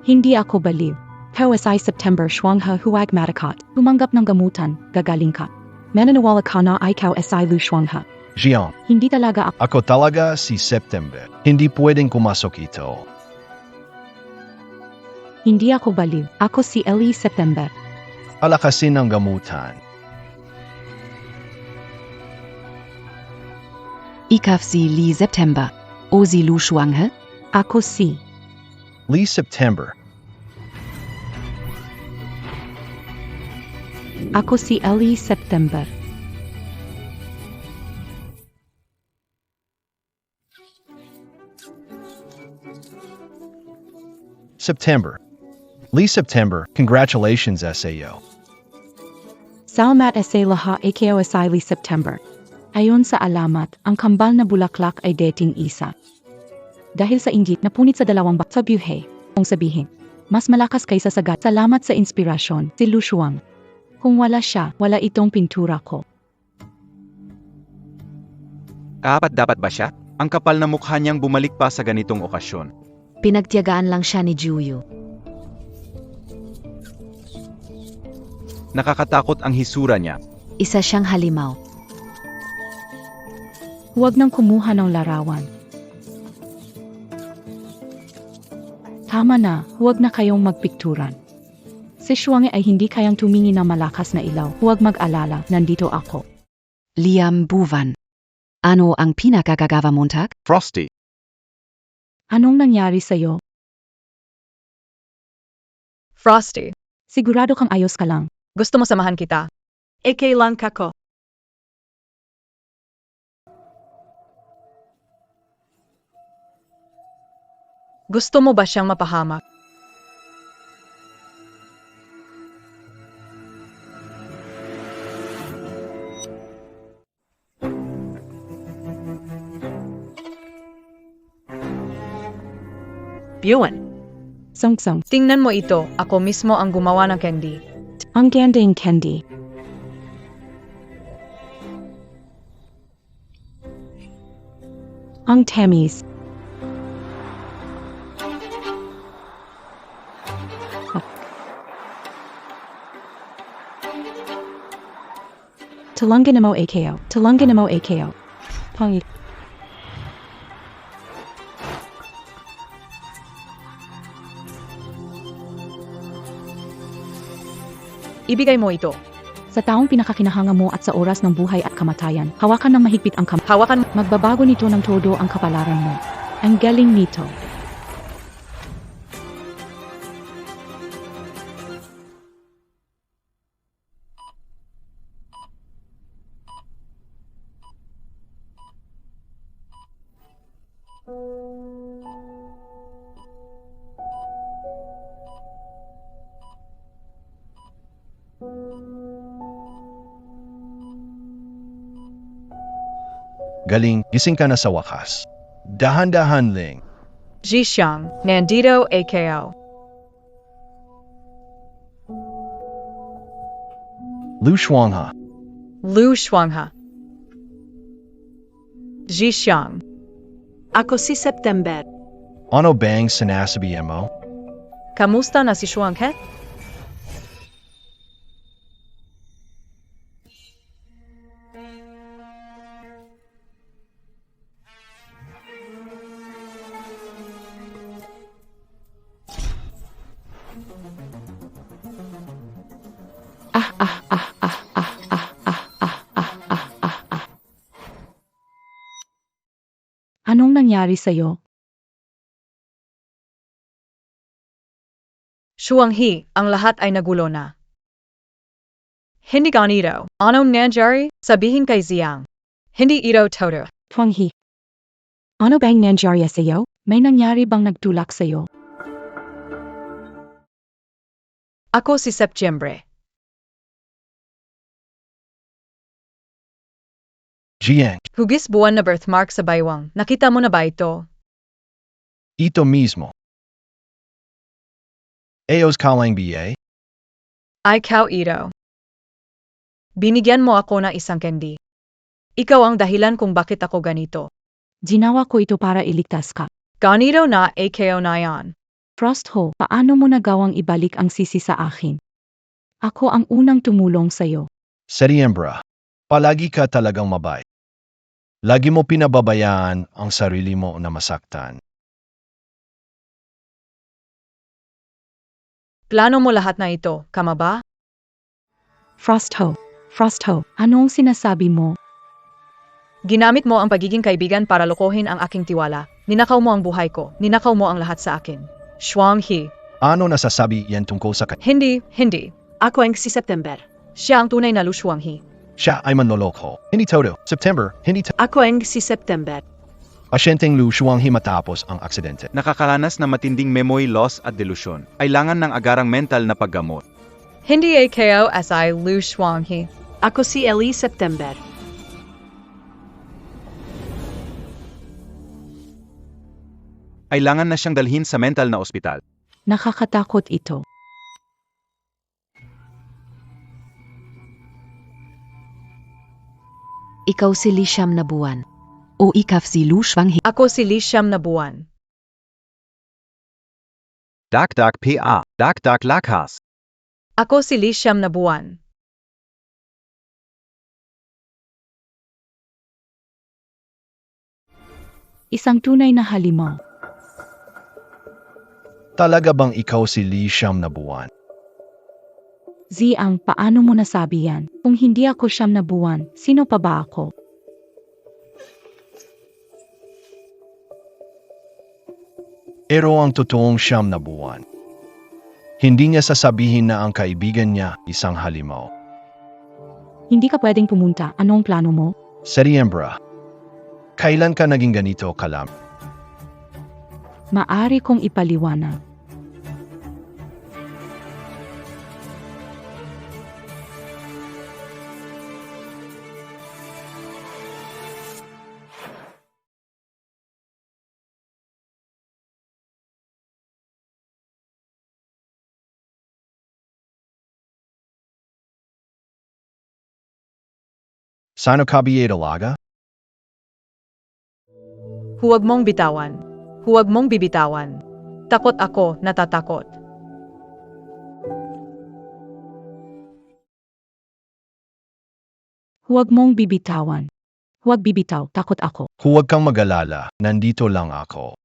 Hindi ako baliw. Kawasai September Shuangha huwag matakot. Tumanggap ng gamutan, gagaling ka. Mananiwala ka na ikaw ay Lu Shuangha. Jiang, Hindi talaga ako. ako talaga si September. Hindi pwedeng pumasok ito. Hindi ako baliw. Ako si Ellie September. Alakasin ng gamutan. Ikaw si Li September. O si Lu Shuanghe? Ako si. Li September. Ako si Ellie September. September. Li September, congratulations SAO. Salamat sa lahat ikaw ay Li September. Ayon sa alamat, ang kambal na bulaklak ay dating isa. Dahil sa inggit na punit sa dalawang sa buhay, kung sabihin, mas malakas kaysa sagad. Salamat sa inspirasyon, si Lu Shuang. Kung wala siya, wala itong pintura ko. Dapat ba siya? Ang kapal na mukha niyang bumalik pa sa ganitong okasyon. Pinagtiyagaan lang siya ni Juyu. Nakakatakot ang hisura niya. Isa siyang halimaw. Huwag nang kumuha ng larawan. Tama na, huwag na kayong magpikturan. Si Shuang ay hindi kayang tumingin ng malakas na ilaw. Huwag mag-alala, nandito ako. Liam Buvan. Ano ang pinakagagawa montag? Frosty, Anong nangyari sa'yo? Frosty, Sigurado kang ayos ka lang. gusto mo samahan kita? Lang kako. Gusto mo ba siyang mapahamak? Buwan. Song-song. Tingnan mo ito, ako mismo ang gumawa ng candy. Ang ganding candy. Ang tamis. Tulungan mo AKO. Tulungan mo AKO. Pangit. Ibigay mo ito. Sa taong pinakakinahanga mo at sa oras ng buhay at kamatayan, hawakan ng mahigpit ang Hawakan mo. Magbabago nito ng todo ang kapalaran mo. Ang galing nito. Galing, gising ka na sa wakas. Dahan-dahan ling. Zhixiang, nandito ako. Lu Shuangha. Lu Shuangha. Zhixiang. Ako si September. Ano bang sinasabi mo? Kamusta na si Shuanghe? Anong nangyari sa'yo? Shuanghe, ang lahat ay nagulo na. Hindi ganito. Anong nangyari? Sabihin kay Ziyang. Hindi ito todo. Tuanghi. Ano bang nangyari sa'yo? May nangyari bang nagtulak sa'yo? Ako si September. Jiang. Hugis buwan na birthmark sa baywang. Nakita mo na ba ito? Ito mismo. Aos Kalang BA. Ikaw ito. Binigyan mo ako ng isang candy. Ikaw ang dahilan kung bakit ako ganito. Ginawa ko ito para iligtas ka. Ganito na ako na yan. Frost Ho, paano mo nagawang ibalik ang sisi sa akin? Ako ang unang tumulong sa'yo. Setyembra, palagi ka talagang mabait. Lagi mo pinababayaan ang sarili mo na masaktan. Plano mo lahat na ito, kama ba? Frost Ho, anong sinasabi mo? Ginamit mo ang pagiging kaibigan para lokohin ang aking tiwala. Ninakaw mo ang buhay ko. Ninakaw mo ang lahat sa akin. Shuang He. Ano nasasabi yan tungkol sa kanya? Hindi. Ako ang si September. Siya ang tunay na Lu Shuang He. Siya ay manloloko. Hindi todo. September, hindi Ako ang si September. Pasyenteng Lu Shuanghi matapos ang aksidente. Nakakaranas ng matinding memory loss at delusyon. Kailangan ng agarang mental na paggamot. Hindi AKO as I Lu Shuang He. Ako si Ellie September. Kailangan na siyang dalhin sa mental na ospital. Nakakatakot ito. Ikaw si Li siyam na buwan. O ikaw si Lu Shuang He. Ako si Li Siyam na buwan. Dak PA. Dak lakas. Ako si Li Siyam na buwan. Isang tunay na halimaw. Talaga bang ikaw si Li Siyam na buwan? Ziang, paano mo nasabi yan? Kung hindi ako siyam na buwan, sino pa ba ako? Pero ang totoong Siyam na buwan. Hindi niya sasabihin na ang kaibigan niya isang halimaw. Hindi ka pwedeng pumunta. Anong plano mo? Setyembra, kailan ka naging ganito kalam? Maari kong ipaliwanag. Sano kabiye dalaga? Huwag mong bitawan. Huwag mong bibitawan. Takot ako, natatakot. Huwag mong bibitawan. Huwag bibitaw, takot ako. Huwag kang mag-alala, nandito lang ako.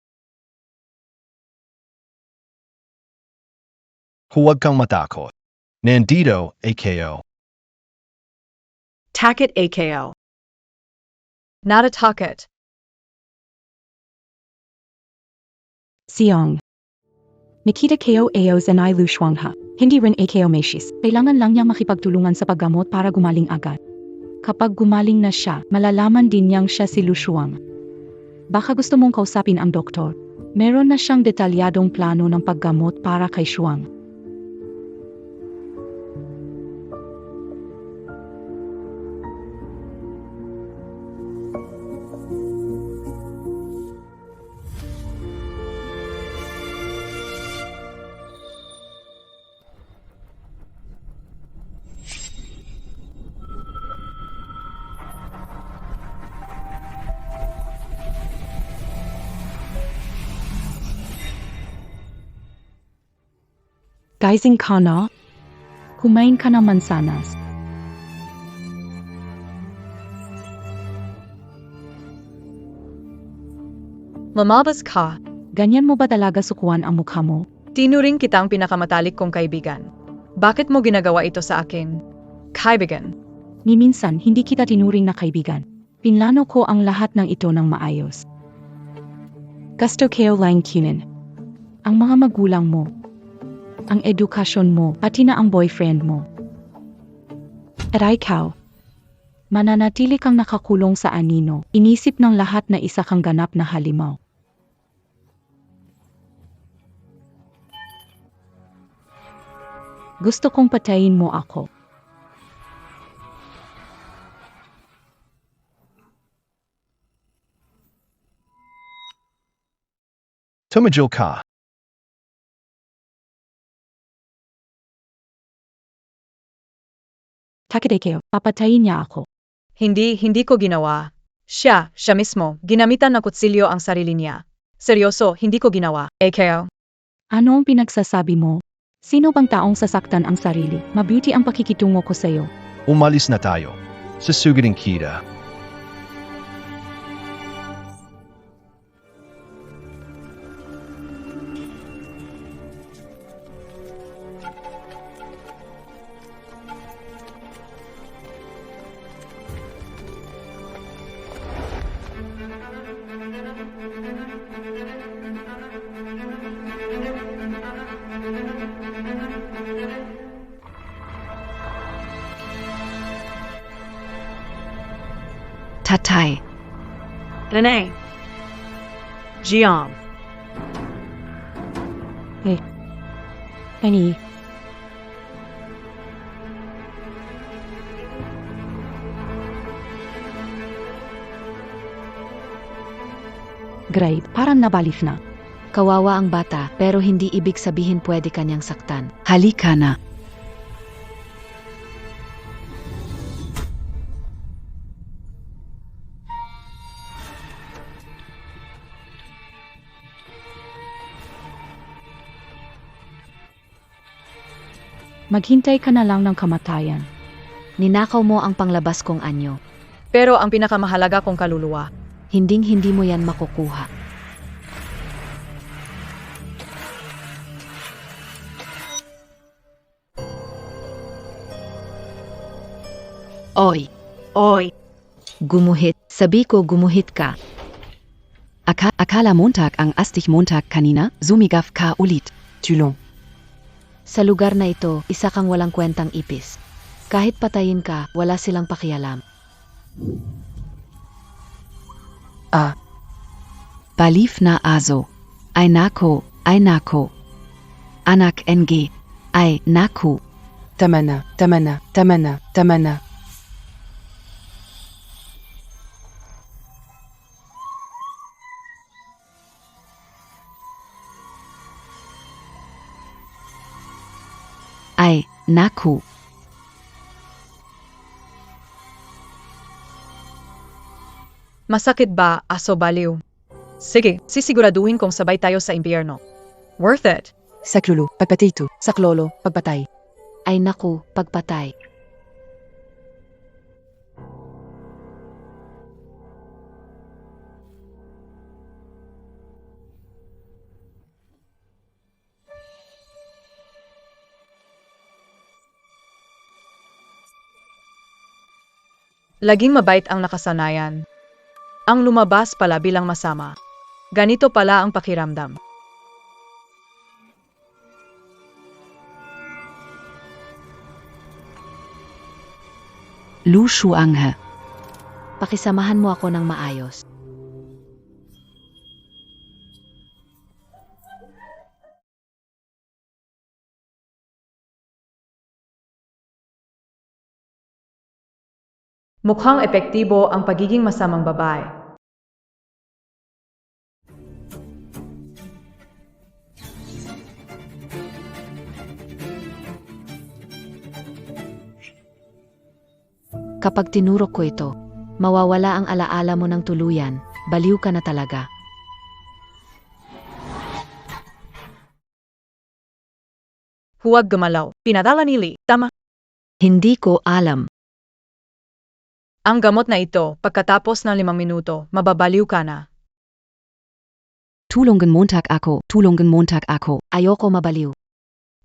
Huwag kang matakot. Nandito, AKO. Takot AKO. Natatakot. Siong. Nikita ko ao zanay Lu Shuang Ha. Hindi rin AKO Meishis. Kailangan lang niya makipagtulungan sa paggamot para gumaling agad. Kapag gumaling na siya, malalaman din niyang siya si Lu Shuang. Baka gusto mong kausapin ang doktor. Meron na siyang detalyadong plano ng paggamot para kay Shuang. Gising ka na? Kumain ka ng mansanas. Lumabas ka. Ganyan mo ba talaga sukuan ang mukha mo? Tinuring kitang pinakamatalik kong kaibigan. Bakit mo ginagawa ito sa akin? Kaibigan. Ni minsan, hindi kita tinuring na kaibigan. Pinlano ko ang lahat ng ito ng maayos. Gusto ko lang kunin. Ang mga magulang mo. Ang edukasyon mo, pati na ang boyfriend mo. At ikaw, mananatili kang nakakulong sa anino, inisip ng lahat na isa kang ganap na halimaw. Gusto kong patayin mo ako. Tumajil ka. Takidekeo, papatayin niya ako. Hindi ko ginawa. Siya mismo, ginamitan ng kutsilyo ang sarili niya. Seryoso, hindi ko ginawa. AKO. Ano ang pinagsasabi mo? Sino bang taong sasaktan ang sarili? Mabuti ang pakikitungo ko sa'yo. Umalis na tayo. Sa sugating kita. Tatay. Rene. Jiang. Ani, Great, parang nabalik na. Kawawa ang bata, pero hindi ibig sabihin pwede kanyang saktan. Halika na. Maghintay ka na lang ng kamatayan. Ninakaw mo ang panglabas kong anyo. Pero ang pinakamahalaga kong kaluluwa. Hinding-hindi mo yan makukuha. Oy, Oy. gumuhit. Sabi ko gumuhit ka. Akala Montag ang astig Montag kanina, sumigaf ka ulit. Tulong. Sa lugar na ito, isa kang walang kwentang ipis. Kahit patayin ka, wala silang pakialam. Palif na azo. Ay nako, ay nako. Anak NG. Ay naku. Tamana, tamana, tamana, tamana. Ay naku. Masakit ba, aso baliw? Sige, sisiguraduhin kong sabay tayo sa impyerno. Worth it. Saklulo, pagpatito, saklolo, pagpatay. Ay naku, pagpatay. Laging mabait ang nakasanayan. Ang lumabas pala bilang masama. Ganito pala ang pakiramdam. Lu Shuanghe. Pakisamahan mo ako ng maayos. Mukhang epektibo ang pagiging masamang babae. Kapag tinurok ko ito, mawawala ang alaala mo ng tuluyan, baliw ka na talaga. Huwag gumalaw. Pinadala ni Lee. Tama. Hindi ko alam. Ang gamot na ito, pagkatapos ng 5 minuto, mababaliw ka na. Tulungan Montag ako, tulungan Montag ako. Ayoko mabaliw.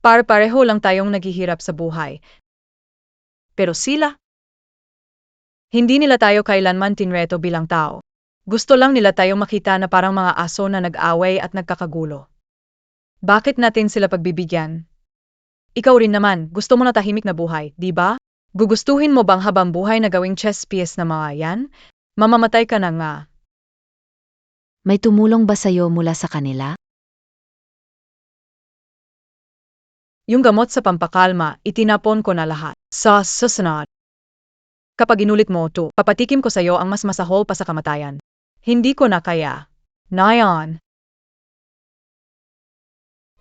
Pare-pareho lang tayong naghihirap sa buhay. Pero sila? Hindi nila tayo kailanman tinreto bilang tao. Gusto lang nila tayong makita na parang mga aso na nag-away at nagkakagulo. Bakit natin sila pagbibigyan? Ikaw rin naman, gusto mo na tahimik na buhay, di ba? Gugustuhin mo bang habang buhay na gawing chess piece na mga yan? Mamamatay ka na nga. May tumulong ba sa'yo mula sa kanila? Yung gamot sa pampakalma, itinapon ko na lahat. Sa susunod. Kapag inulit mo ito, papatikim ko sa'yo ang mas masahol pa sa kamatayan. Hindi ko na kaya. Nayon.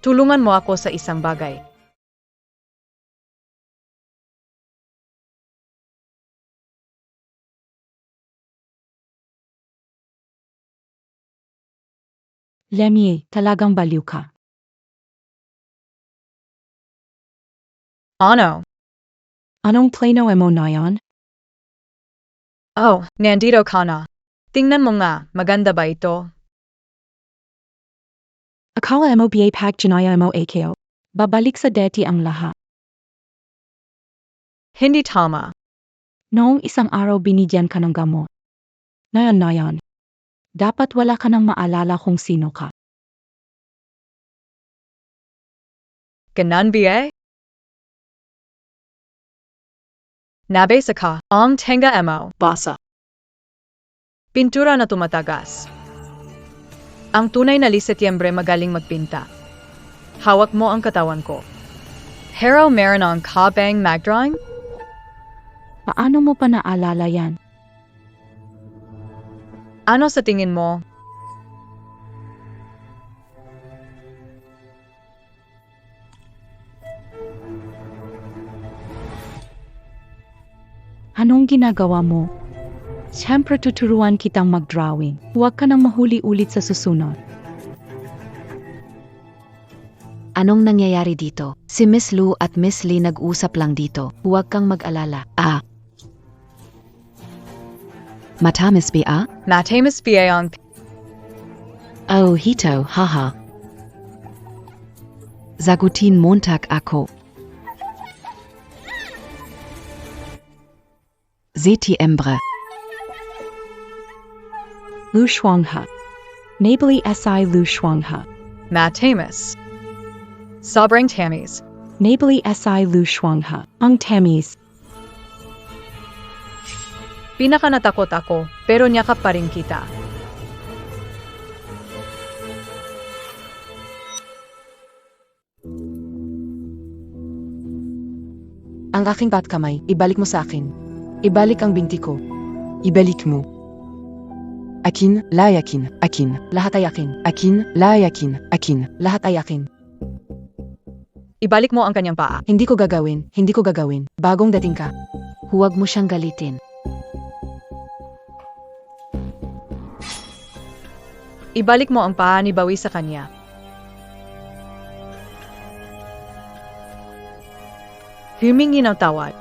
Tulungan mo ako sa isang bagay. Lemie, talagang baliw ka. Ano? Anong plano mo na yan? Oh, nandito ka na. Tingnan mo nga, maganda ba ito? Akala mo ba pag ginaya mo AKO? Babalik sa dati ang lahat. Hindi tama. Noong isang araw binigyan ka ng gamot. Ngayon na yan. Dapat wala ka nang maalala kung sino ka. Ganon ba? Nabasa ka, ang tenga mo. Basa. Pintura na tumatagas. Ang tunay na Setyembre magaling magpinta. Hawak mo ang katawan ko. Hero meron ang kabang magdrawing? Paano mo pa naalala yan? Ano sa tingin mo? Anong ginagawa mo? Siyempre tuturuan kitang mag-drawing. Huwag ka nang mahuli ulit sa susunod. Anong nangyayari dito? Si Miss Lu at Miss Lee nag-usap lang dito. Huwag kang mag-alala. Matamis ba? Matamis ba ang Oh, hito, haha. Zagutin Montag ako. Setyembre. Lu Shuangha. Nabili si Lu Shuangha. matamis? Sobrang tamis. Nabili si Lu Shuangha. Ang tamis. Pinaka natakot ako, pero nyakap pa rin kita. Ang aking kamay, ibalik mo sa akin. Ibalik ang binti ko. Ibalik mo. Akin, la yakin, akin. Lahat ay akin. Akin, la yakin, akin. Lahat ay akin. Ibalik mo ang kanyang paa. Hindi ko gagawin, hindi ko gagawin. Bagong dating ka. Huwag mo siyang galitin. Ibalik mo ang paa ni Bawi sa kanya. Humingi ng tawad.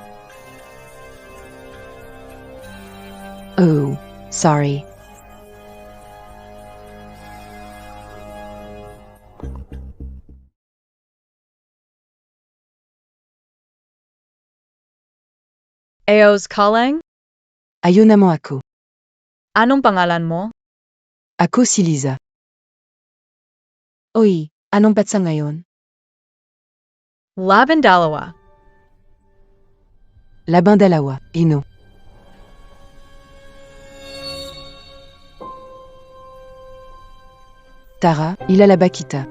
Oh, sorry. Eos calling? Ayun na mo ako. Anong pangalan mo? Ako si Liza. Oy, anong petsa ngayon? Laban dalawa. Labang dalawa, ino. Tara, ilalaba kita.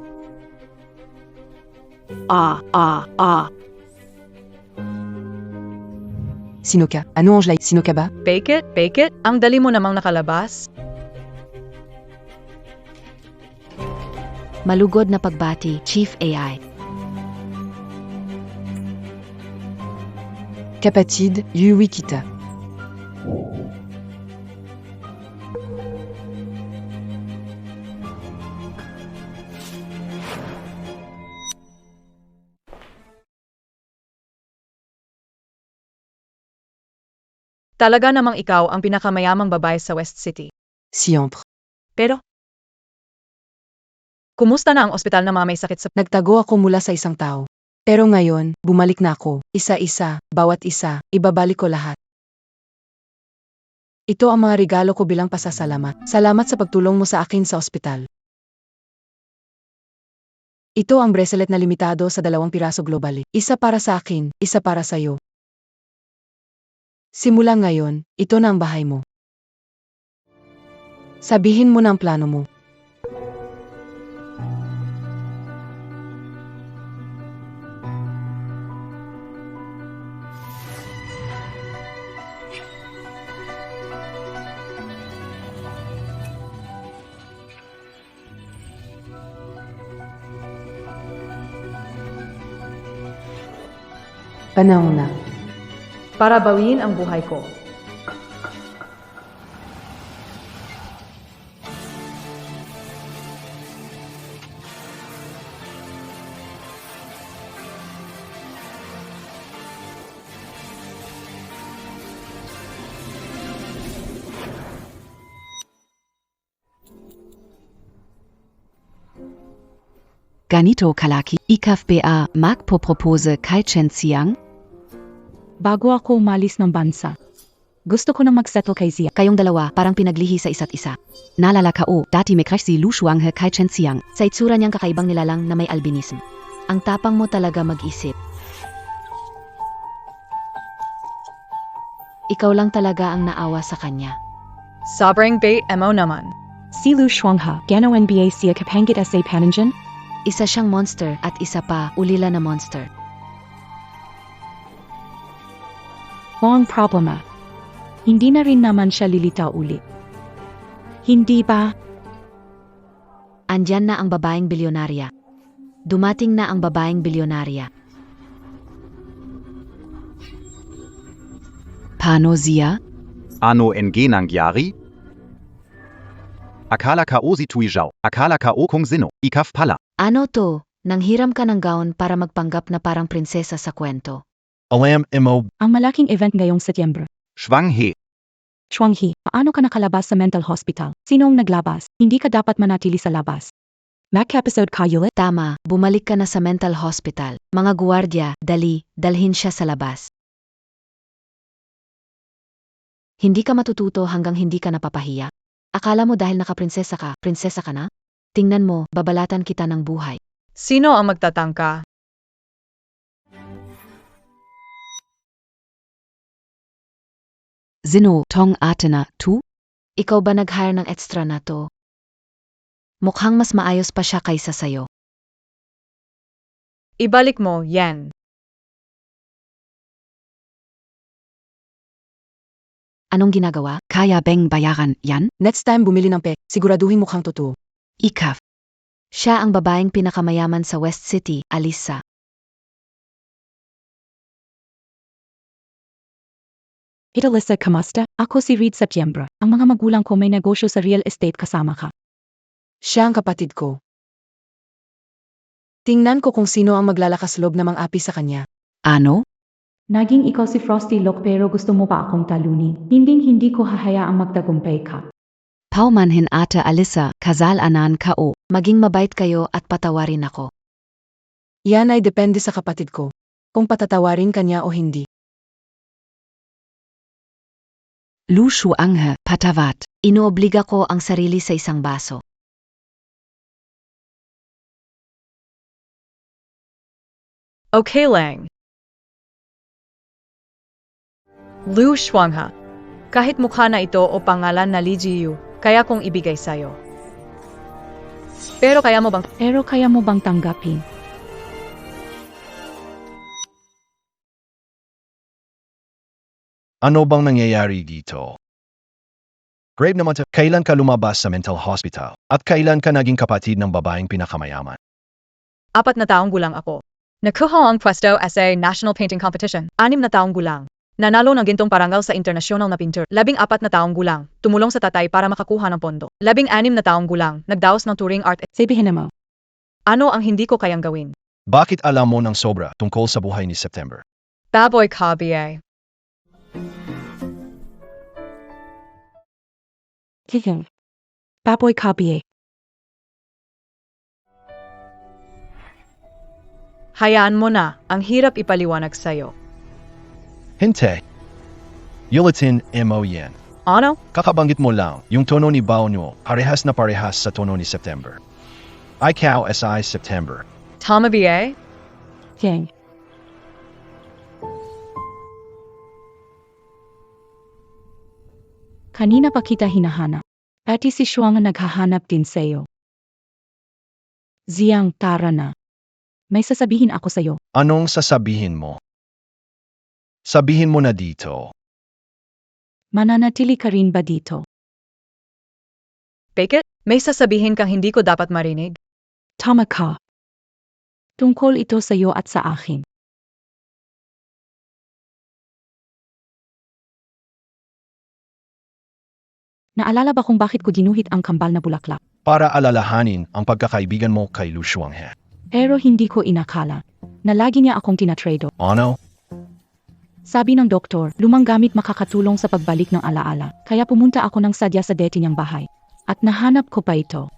Sino ka? Ano ang sino ka ba? Bake it? Bake it? Ang dali mo namang nakalabas? Malugod na pagbati, Chief AI. Kapatid, yuwi kita. Talaga namang ikaw ang pinakamayamang babae sa West City. Siempre. Pero, kumusta na ang ospital na mga may sakit sa... Nagtago ako mula sa isang tao. Pero ngayon, bumalik na ako. Isa-isa, bawat isa, ibabalik ko lahat. Ito ang mga regalo ko bilang pasasalamat. Salamat sa pagtulong mo sa akin sa ospital. Ito ang bracelet na limitado sa 2 piraso globally. Isa para sa akin, isa para sa iyo. Simula ngayon, ito na ang bahay mo. Sabihin mo na ang plano mo. Panahon na. Para bawiin ang buhay ko. ganito kalaki. Ikaf ba magpopropose kay Chen Xiang? Bago ako umalis ng bansa, gusto ko nang magsettle kay Zia. Kayong dalawa parang pinaglihi sa isa't isa. Naalala ka dati may crush si Lu Shuanghe kay Chen Xiang. Sa itsura niyang kakaibang nilalang na may albinism. Ang tapang mo talaga mag-isip. Ikaw lang talaga ang naawa sa kanya. Sobrang bait mo naman. Si Lu Shuangha, Gano NBA siya kapangit sa Pananjan? Isa siyang monster at isa pa ulila na monster. Ang problema. Hindi na rin naman siya lilitaw ulit. Hindi ba? Andyan na ang babaeng bilyonarya. Dumating na ang babaeng bilyonarya. Paano Zia? Ano NG nangyari? Akala ka o si Tuijao. Akala ka o kung sino. Ikaf pala. Ano to? Nanghiram ka ng gown para magpanggap na parang prinsesa sa kwento. Alam mo, Ang malaking event ngayong Setyembre. Schwanghe. Shuanghi, paano ka nakalabas sa mental hospital? Sinong naglabas? Hindi ka dapat manatili sa labas. Mac episode ka ulit? Tama, bumalik ka na sa mental hospital. Mga guwardiya, dalhin siya sa labas. Hindi ka matututo hanggang hindi ka napapahiya. Akala mo dahil nakaprinsesa ka, prinsesa ka na? Tingnan mo, babalatan kita ng buhay. Sino ang magtatangka? Zino, tong atena, tu? Ikaw ba nag-hire ng extra na to? Mukhang mas maayos pa siya kaysa sayo. Ibalik mo, yan. Anong ginagawa? Kaya beng bayaran yan? Next time bumili ng pek, siguraduhin mukhang totoo. Ikaf. Siya ang babaeng pinakamayaman sa West City, Alisa. Italisa, kamusta? Ako si Reed Septiembre. Ang mga magulang ko may negosyo sa real estate kasama ka. Siya ang kapatid ko. Tingnan ko kung sino ang maglalakas loob na mang-api sa kanya. Ano? Naging ikaw si Frosty Lock pero gusto mo pa akong talunin. Hindi ko hahayaang magtagumpay ka. Paumanhin ate Alisa, kasalanan ka o. Maging mabait kayo at patawarin ako. Yan ay depende sa kapatid ko. Kung patatawarin kanya o hindi. Lu Shuanghe, patawat. Inuobliga ko ang sarili sa isang baso. Okay lang. Lu Shuangha. Kahit mukha na ito o pangalan na Li Jiyu, kaya kong ibigay sa'yo. Pero kaya mo bang tanggapin? ano bang nangyayari dito? Grave naman kailan ka lumabas sa mental hospital? At kailan ka naging kapatid ng babaeng pinakamayaman? 4 na taong gulang ako. Nakuha ang pwesto sa National Painting Competition. 6 na taong gulang. Nanalo ng gintong parangal sa internasyonal na pintor. 14 na taong gulang. Tumulong sa tatay para makakuha ng pondo. 16 na taong gulang. Nagdaos ng touring art. Sabihin mo. Ano ang hindi ko kayang gawin? Bakit alam mo ng sobra tungkol sa buhay ni September? Baboy ka, BA. Kikil. Baboy kabiye. Hayaan mo na. Ang hirap ipaliwanag sa'yo. Hinte. Yulitin mo yan. Ano? Kakabanggit mo lang, yung tono ni Bao nyo, parehas na parehas sa tono ni September. Ikaw si September. Tama, BA? King. Kanina pa kita hinahanap. Pati si Shuang naghahanap din sa'yo. Ziyang, tara na. May sasabihin ako sa'yo. Anong sasabihin mo? Sabihin mo na dito. Mananatili ka rin ba dito? Bakit? May sasabihin kang hindi ko dapat marinig? Tama ka. Tungkol ito sa'yo at sa akin. Naalala ba kung bakit ko ginuhit ang kambal na bulaklak? Para alalahanin ang pagkakaibigan mo kay Lu Shuanghe. Pero hindi ko inakala na lagi niya akong tinatrado. Ano? Sabi ng doktor, lumang gamit makakatulong sa pagbalik ng alaala. Kaya pumunta ako ng sadya sa dati niyang bahay. At nahanap ko pa ito.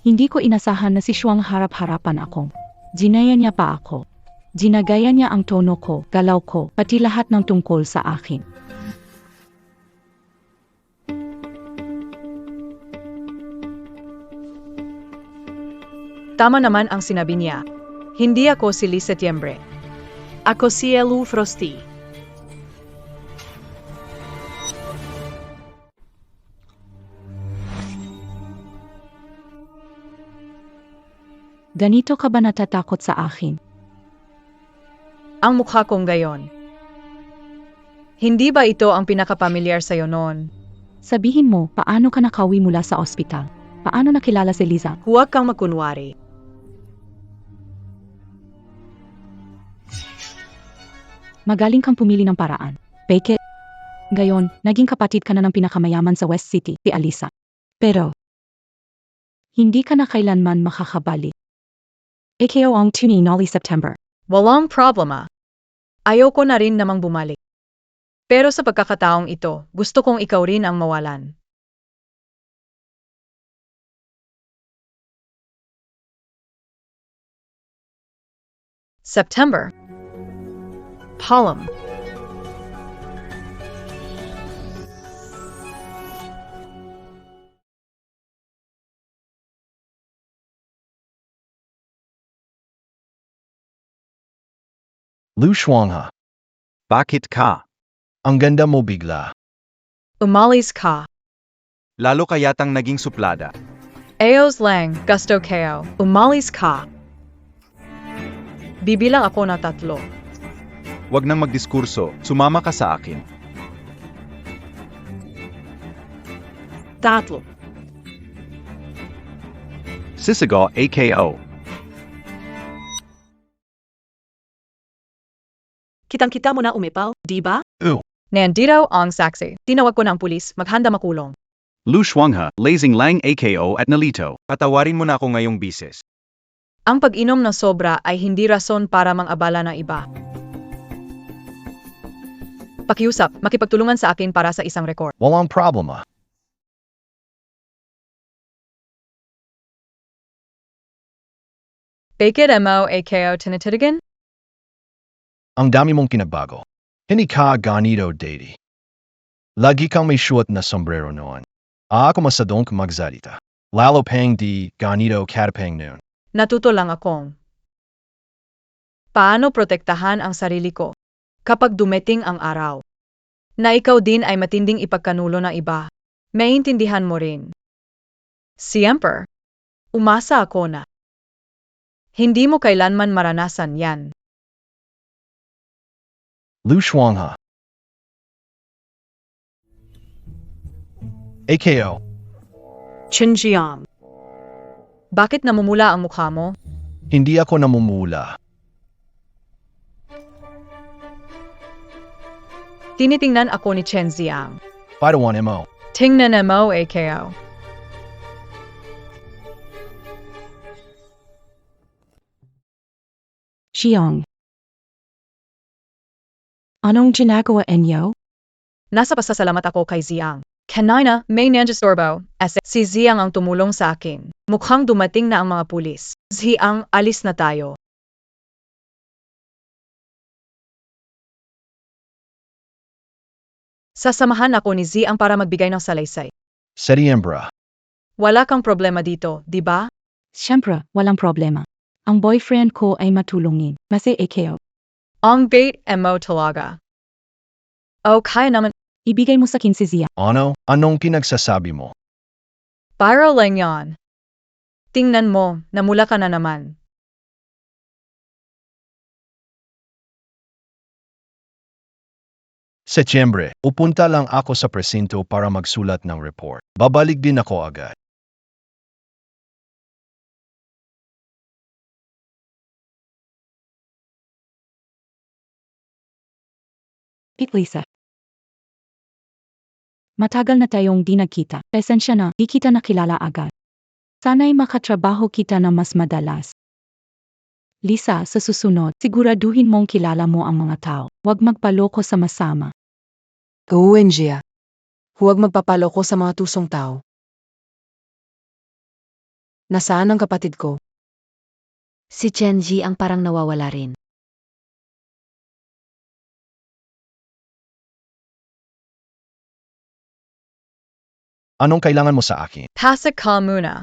Hindi ko inasahan na si Shuang harap-harapan ako. Ginaya niya pa ako. Ginagaya niya ang tono ko, galaw ko, pati lahat ng tungkol sa akin. Tama naman ang sinabi niya. Hindi ako si Lee Setiembre. Ako si Elu Frosty. Ganito ka ba natatakot sa akin? Ang mukha kong gayon. Hindi ba ito ang pinakapamilyar sa'yo noon? Sabihin mo, paano ka nakauwi mula sa ospital? Paano nakilala si Liza? Huwag kang magkunwari. Magaling kang pumili ng paraan. Peke. Gayon, naging kapatid ka na ng pinakamayaman sa West City, si Alisa. Pero, hindi ka na kailanman makakabalik. AKO ang tuni noli September. Walang problema. Ayoko na rin namang bumalik. Pero sa pagkakataong ito, gusto kong ikaw rin ang mawalan. September. Palm. Lu Shuangha, Bakit ka? ang ganda mo bigla. Umalis ka. Lalo ka yatang naging suplada. Ayos lang, gusto kayo. Umalis ka. Bibilang ako na 3. Huwag nang magdiskurso, sumama ka sa akin. Tatlo. Sisigaw AKO. Kitang-kita mo na umipal, di ba? Nandito ang saksi. Tinawag ko ng pulis, maghanda makulong. Lu Shuangha, Lazing Lang AKO at Nalito. Patawarin mo na ako ngayong bises. Ang pag-inom ng sobra ay hindi rason para mang-abala ng iba. Pakiusap, makipagtulungan sa akin para sa isang record. Walang problema. Bakit mo AKO tinititigan? Ang dami mong kinabago. Hindi ka ganito daddy. Lagi kang may suot na sombrero noon. Ako masadong magsalita. Lalo pang di ganito katapang noon. Natuto lang akong paano protektahan ang sarili ko kapag dumating ang araw na ikaw din ay matinding ipagkanulo ng iba. Maintindihan mo rin. Siyempre, umasa ako na hindi mo kailanman maranasan yan. Lu Shuangha. AKO. Chinjiam. Bakit namumula ang mukha mo? Hindi ako namumula. Tinitingnan ako ni Chen Ziang. Padawan mo. Tingnan mo AKO. Xiong. Anong ginagawa inyo? Nasa pasasalamat ako kay Ziang. Kanina, may nandiastorbo, as si Ziang ang tumulong sa akin. Mukhang dumating na ang mga pulis. Ziang, alis na tayo. Sasamahan ako ni Ziang para magbigay ng salaysay. Setiembra. Wala kang problema dito, di ba? Siyempre, walang problema. Ang boyfriend ko ay matulungin. Mase AKO. Ang bait mo talaga. O kaya naman, Ibigay mo sa akin si Zia. Ano? Anong pinagsasabi mo? viral lang yan. Tingnan mo, namula ka na naman. Setyembre, upunta lang ako sa presinto para magsulat ng report. Babalik din ako agad. Lisa. Matagal na tayong di nagkita. Pasensya na, di kita nakilala agad. Sana'y makatrabaho kita na mas madalas. Lisa, sa susunod, siguraduhin mong kilala mo ang mga tao. Huwag magpaloko sa masama. Gawin siya. Huwag magpapaloko sa mga tusong tao. Nasaan ang kapatid ko? Si Chenji ang parang nawawala rin. Anong kailangan mo sa akin? Pasok ka muna.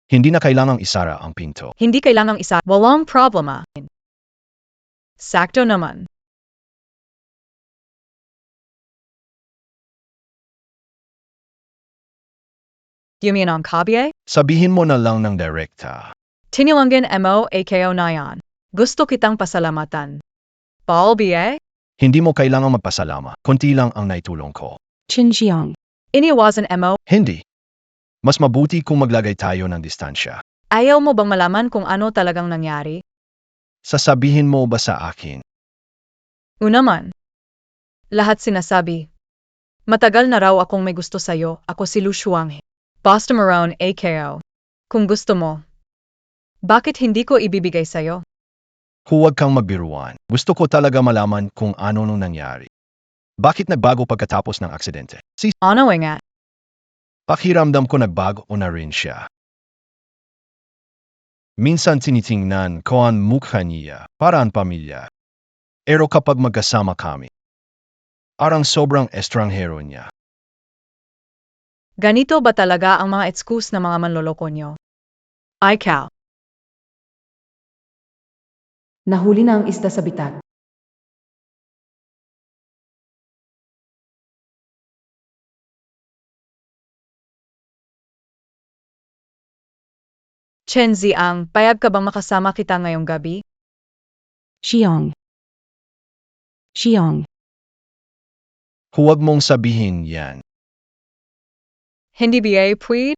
Hindi na kailangang isara ang pinto. Hindi kailangang isa. Walang problema. Sakto naman. Yumi ang kabye? Sabihin mo na lang ng direkta. Tinilangin mo ako na yan. Gusto kitang pasalamatan. Balbiye? Hindi mo kailangang magpasalama. Konti lang ang naitulong ko. Xinjiang. Iniwasan mo? Hindi. Mas mabuti kung maglagay tayo ng distansya. Ayaw mo bang malaman kung ano talagang nangyari? Sasabihin mo ba sa akin? Unaman. Lahat sinasabi. Matagal na raw akong may gusto sa'yo. Ako si Lu Shuanghe. Basta Marone AKO. Kung gusto mo. Bakit hindi ko ibibigay sa'yo? Huwag kang magbiruan. Gusto ko talaga malaman kung ano nung nangyari. Bakit nagbago pagkatapos ng aksidente? Ano nga? Pakiramdam ko nagbago na rin siya. Minsan tinitingnan ko ang mukha niya para ang pamilya. Pero kapag magkasama kami, parang sobrang estranghero niya. Ganito ba talaga ang mga excuse ng mga manloloko nyo? Ikaw. Nahuli na ang isda sa bitat. Chenzi ang, payag ka bang makasama kita ngayong gabi? Xiong. Xiong. Huwag mong sabihin yan. Hindi ba pwede?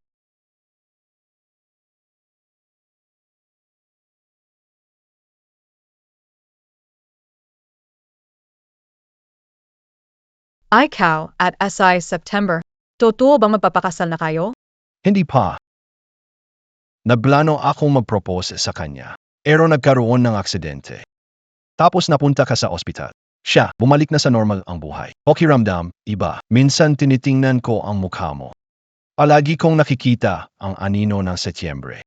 Ikaw at SI September. Totoo bang magpapakasal na kayo? Hindi pa. Naplano akong mag-propose sa kanya. Pero nagkaroon ng aksidente. Tapos napunta ka sa ospital. Siya, bumalik na sa normal ang buhay. Pakiramdam, iba. Minsan tinitingnan ko ang mukha mo. Palagi kong nakikita ang anino ng Setyembre.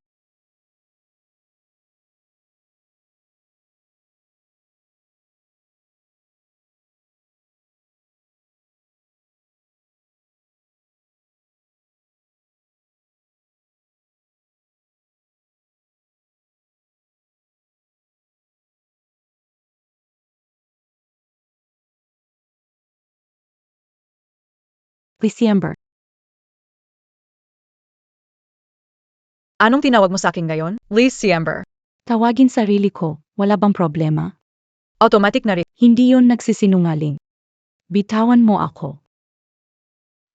December. Anong tinawag mo sa akin ngayon? December. Tawagin sarili ko, wala bang problema? Automatic na rin. Hindi yon nagsisinungaling. Bitawan mo ako.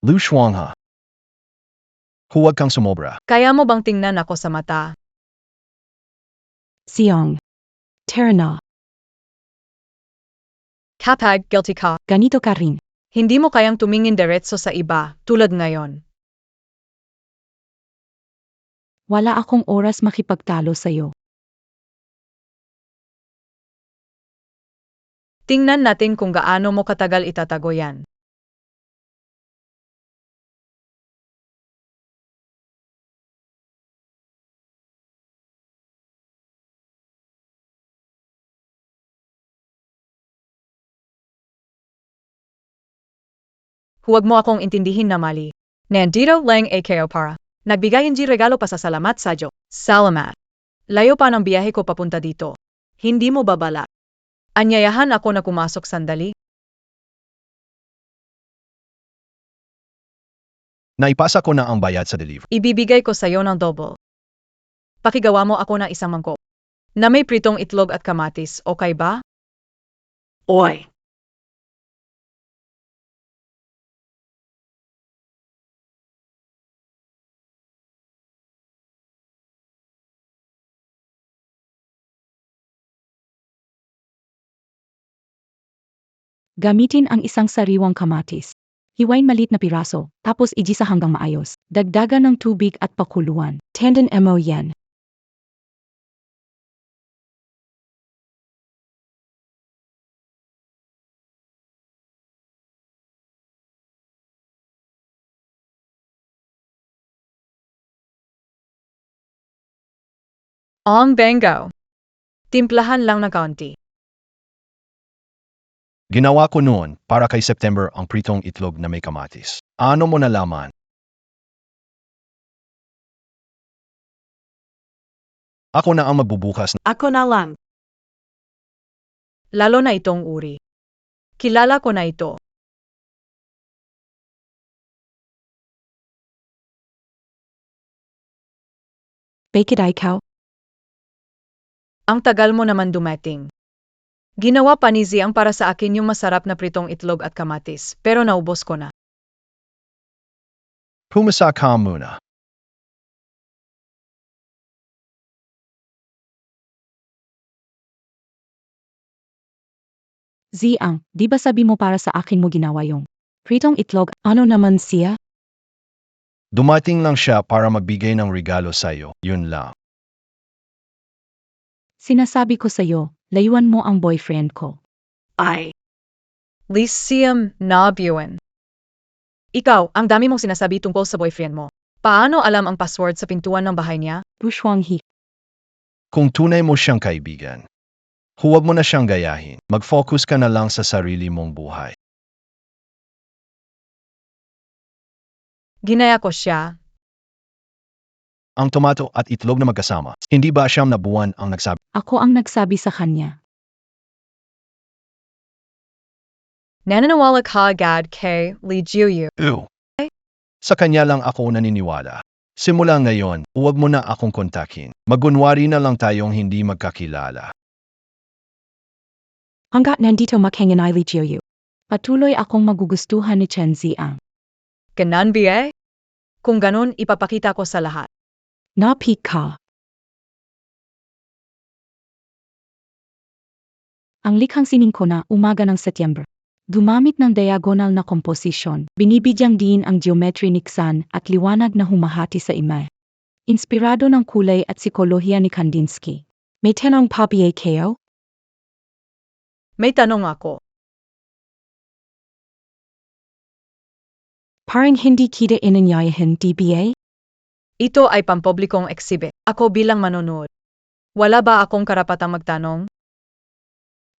Lu Shuangha. Huwag kang sumobra. Kaya mo bang tingnan ako sa mata? Siong. Tara na. Kapag guilty ka, Ganito ka rin. hindi mo kayang tumingin diretso sa iba, tulad ngayon. Wala akong oras makipagtalo sa'yo. Tingnan natin kung gaano mo katagal itatago yan. Huwag mo akong intindihin na mali. Nandito lang ako para. Nagbigay hindi regalo pasasalamat sa Diyos. Salamat. Layo pa ng biyahe ko papunta dito. Hindi mo babala. Anyayahan ako na pumasok sandali. Naipasa ko na ang bayad sa delivery. Ibibigay ko sa'yo ng double. Pakigawa mo ako ng isang mangkok na may pritong itlog at kamatis, okay ba? Oy. Gamitin ang isang sariwang kamatis. Hiwain malit na piraso, tapos igisa hanggang maayos. Dagdagan ng tubig at pakuluan. Tenden mo yan. Ang bengo. Timplahan lang na kaunti. Ginawa ko noon para kay September ang pritong itlog na may kamatis. Ano mo nalaman? Ako na ang magbubukas. Ako na lang. Lalo na itong uri. Kilala ko na ito. Bakit ikaw? Ang tagal mo naman dumating. Ginawa pa ni Ziang para sa akin yung masarap na pritong itlog at kamatis, pero naubos ko na. Pumasa ka muna. Ziang, di ba sabi mo para sa akin mo ginawa yung pritong itlog? Ano naman siya? Dumating lang siya para magbigay ng regalo sa'yo. Yun lang. Sinasabi ko sa'yo, layuan mo ang boyfriend ko. Ay. Lyceum Nabuan. Ikaw, ang dami mong sinasabi tungkol sa boyfriend mo. Paano alam ang password sa pintuan ng bahay niya? Bushwanghi. Kung tunay mo siyang kaibigan, huwag mo na siyang gayahin. Mag-focus ka na lang sa sarili mong buhay. Ginaya ko siya. Ang tomato at itlog na magkasama. Hindi ba siyam na buwan ang nagsabi? Ako ang nagsabi sa kanya. Nananawala ka agad kay Li Jiuyu. Ew. Sa kanya lang ako naniniwala. Simula ngayon, huwag mo na akong kontakin. Magunwari na lang tayong hindi magkakilala. Hanggat nandito makhengan ay Lijiu. Patuloy akong magugustuhan ni Chen Ziang. Ganon ba? Kung ganon, ipapakita ko sa lahat. Napik ka. Ang likhang sining ko na umaga ng Setyembre. Dumamit ng diagonal na komposisyon, binibigyang din ang geometry niksan at liwanag na humahati sa ima. Inspirado ng kulay at psikolohiya ni Kandinsky. May tanong pa ba kayo? May tanong ako. Parang hindi kita inanyayahan, DBA? Ito ay pampublikong exhibit. Ako bilang manonood. Wala ba akong karapatang magtanong?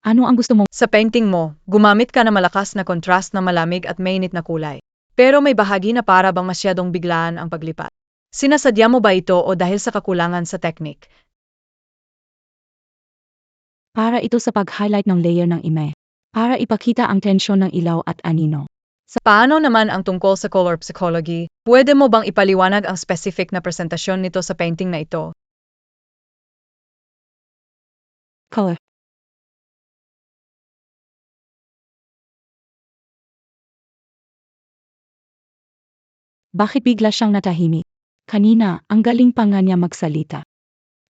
Ano ang gusto mong Sa painting mo, gumamit ka na malakas na kontrast na malamig at mainit na kulay. Pero may bahagi na para bang masyadong biglaan ang paglipat. Sinasadya mo ba ito o dahil sa kakulangan sa teknik? para ito sa pag-highlight ng layer ng ima? Para ipakita ang tensyon ng ilaw at anino. Paano naman ang tungkol sa color psychology? Pwede mo bang ipaliwanag ang specific na presentasyon nito sa painting na ito? Color. Bakit bigla siyang natahimik? Kanina, ang galing pa nga niya magsalita.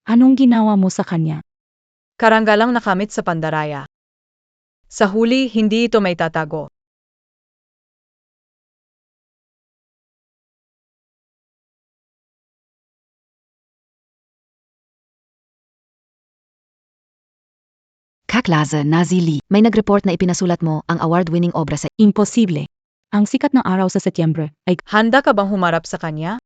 Anong ginawa mo sa kanya? Karanggalang nakamit sa pandaraya. Sa huli, hindi ito may tatago. Kaklase Nazili, may nag-report na ipinasulat mo ang award-winning obra sa Imposible. Ang sikat ng araw sa Setyembre ay Handa ka bang humarap sa kanya?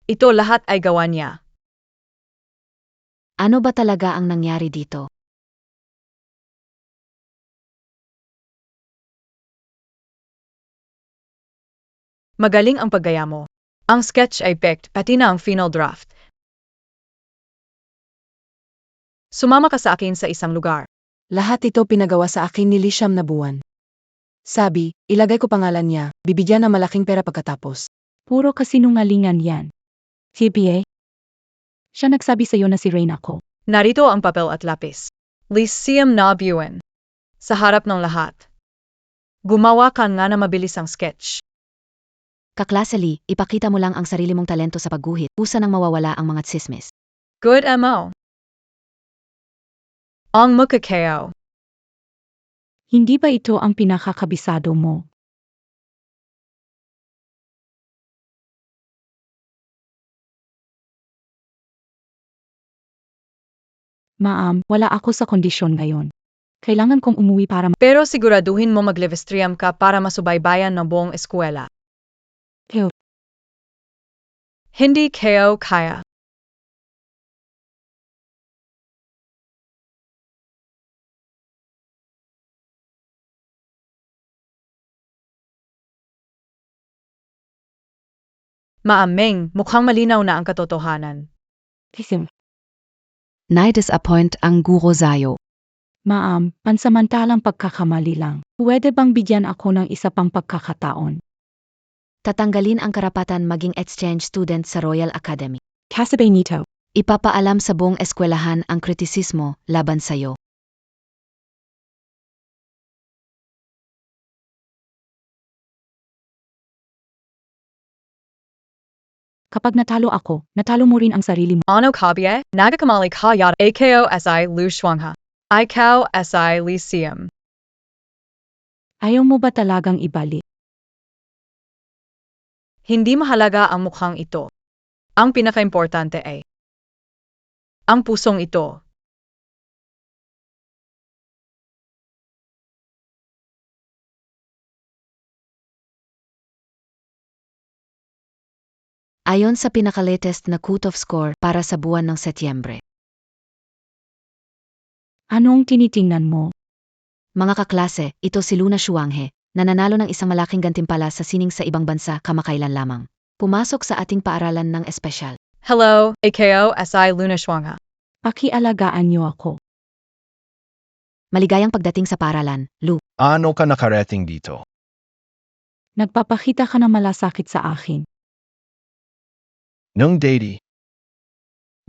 Ito lahat ay gawa niya. ano ba talaga ang nangyari dito? Magaling ang paggaya mo. Ang sketch ay picked, pati na ang final draft. Sumama ka sa akin sa isang lugar. Lahat ito pinagawa sa akin ni Lisham na buwan. Sabi, ilagay ko pangalan niya, bibigyan ng malaking pera pagkatapos. puro kasinungalingan yan. TBA? Siya nagsabi sa'yo na si Rain ako. Narito ang papel at lapis. Lyceum Nabuan. Sa harap ng lahat. Gumawa ka nga na mabilis ang sketch. Kaklase Lee, ipakita mo lang ang sarili mong talento sa pagguhit, usa nang mawawala ang mga tsismis. Good MO. Ang mukakeo. Hindi ba ito ang pinakakabisado mo? Ma'am, wala ako sa kondisyon ngayon. Kailangan kong umuwi para Pero siguraduhin mo mag-livestream ka para masubaybayan ng buong eskwela. Pero, Hindi kayo kaya. Maaming, mukhang malinaw na ang katotohanan. Tisim. Nai-disappoint ang guro sa'yo. Ma'am, pansamantalang pagkakamali lang. Pwede bang bigyan ako ng isa pang pagkakataon? Tatanggalin ang karapatan maging exchange student sa Royal Academy. Kasabay nito, Ipapaalam sa buong eskwelahan ang kritisismo laban sa'yo. kapag natalo ako, natalo mo rin ang sarili mo. Ano kabye, nagakamali ka yata AKO SI Lu Shuangha. Ikaw SI Lyceum. Ayaw mo ba talagang ibalik? Hindi mahalaga ang mukhang ito. Ang pinakaimportante ay ang pusong ito. Ayon sa pinakalatest na cut-off score para sa buwan ng Setyembre. Anong tinitingnan mo? Mga kaklase, ito si Luna Shuanghe, na nanalo ng isang malaking gantimpala sa sining sa ibang bansa kamakailan lamang. Pumasok sa ating paaralan ng espesyal. Hello, AKO SI Luna Shuangha. Pakialagaan niyo ako. Maligayang pagdating sa paaralan, Lu. Ano ka nakarating dito? Nagpapakita ka na malasakit sa akin. Nung Daddy,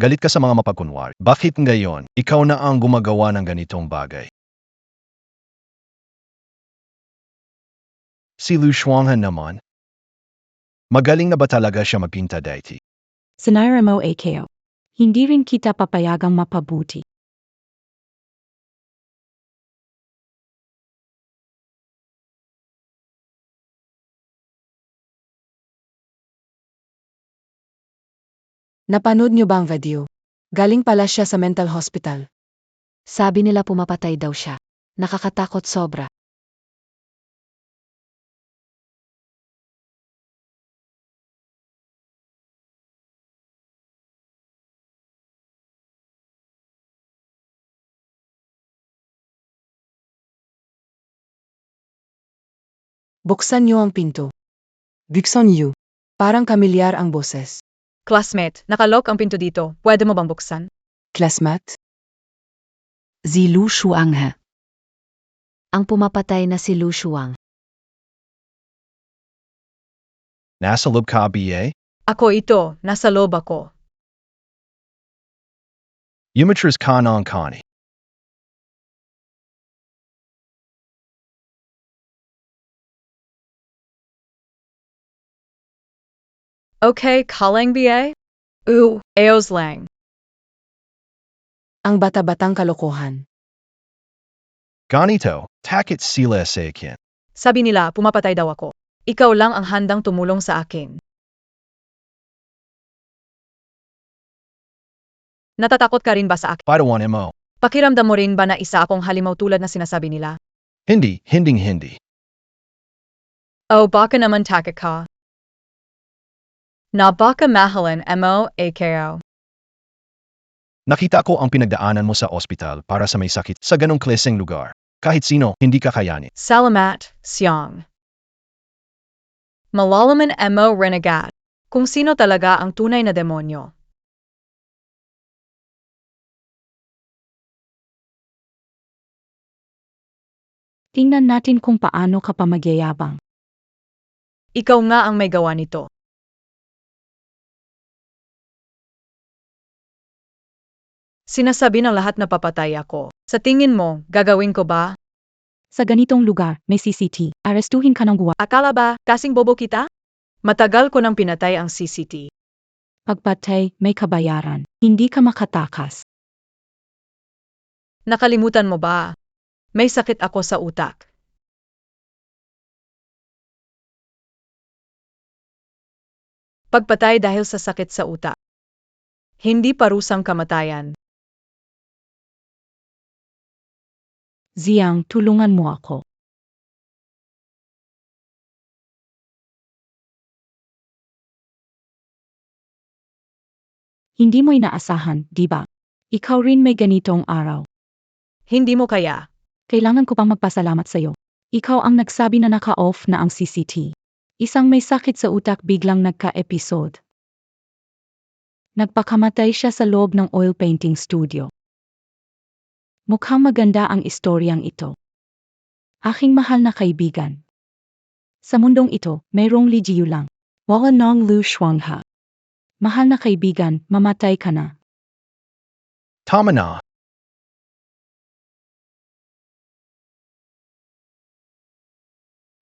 galit ka sa mga mapagkunwari. Bakit ngayon, ikaw na ang gumagawa ng ganitong bagay? Si Lu Shuanghan naman, magaling na ba talaga siya magpinta dati? Sinira mo AKO. Hindi rin kita papayagang mapabuti. Napanood niyo ba ang video? Galing pala siya sa mental hospital. Sabi nila pumapatay daw siya. Nakakatakot sobra. Buksan niyo ang pinto. Buksan niyo. Parang kamilyar ang boses. Classmate, nakalock ang pinto dito. Pwede mo bang buksan? Classmate? Si Lu Shuanghe. Ang pumapatay na si Lu Shuang. Nasa loob ka, BA? Ako ito, nasa loob ako. Umatras ka ng kani. Okay, calling BA? Aos lang. Ang bata-batang kalokohan. Ganito, takit sila sa akin. Sabi nila, pumapatay daw ako. Ikaw lang ang handang tumulong sa akin. Natatakot ka rin ba sa akin? Padawan mo. Pakiramdam mo rin ba na isa akong halimaw tulad na sinasabi nila? Hindi. Oh, baka naman takot ka. Na baka mahalan mo, AKO. Nakita ko ang pinagdaanan mo sa ospital para sa may sakit sa ganong klaseng lugar. Kahit sino, hindi kakayanin. Salamat, Siang. Malalaman mo renegat. Kung sino talaga ang tunay na demonyo. Tingnan natin kung paano ka pa magyayabang. Ikaw nga ang may gawa nito. Sinasabi ng lahat na papatay ako. Sa tingin mo, gagawin ko ba? Sa ganitong lugar, may CCT. Arestuhin ka ng guwa. Akala ba, kasing bobo kita? Matagal ko nang pinatay ang CCT. Pagpatay, may kabayaran. Hindi ka makatakas. Nakalimutan mo ba? May sakit ako sa utak. Pagpatay dahil sa sakit sa utak. Hindi parusang kamatayan. Ziyang, tulungan mo ako. Hindi mo inaasahan, di ba? Ikaw rin may ganitong araw. Hindi mo kaya. Kailangan ko pang magpasalamat sa'yo. Ikaw ang nagsabi na naka-off na ang CCT. Isang may sakit sa utak biglang nagka-episode. Nagpakamatay siya sa loob ng oil painting studio. Mukhang maganda ang istoryang ito. Aking mahal na kaibigan. Sa mundong ito, mayroong lijiyo lang. Wala nang Lu Shuangha. Mahal na kaibigan, mamatay ka na. Tama na.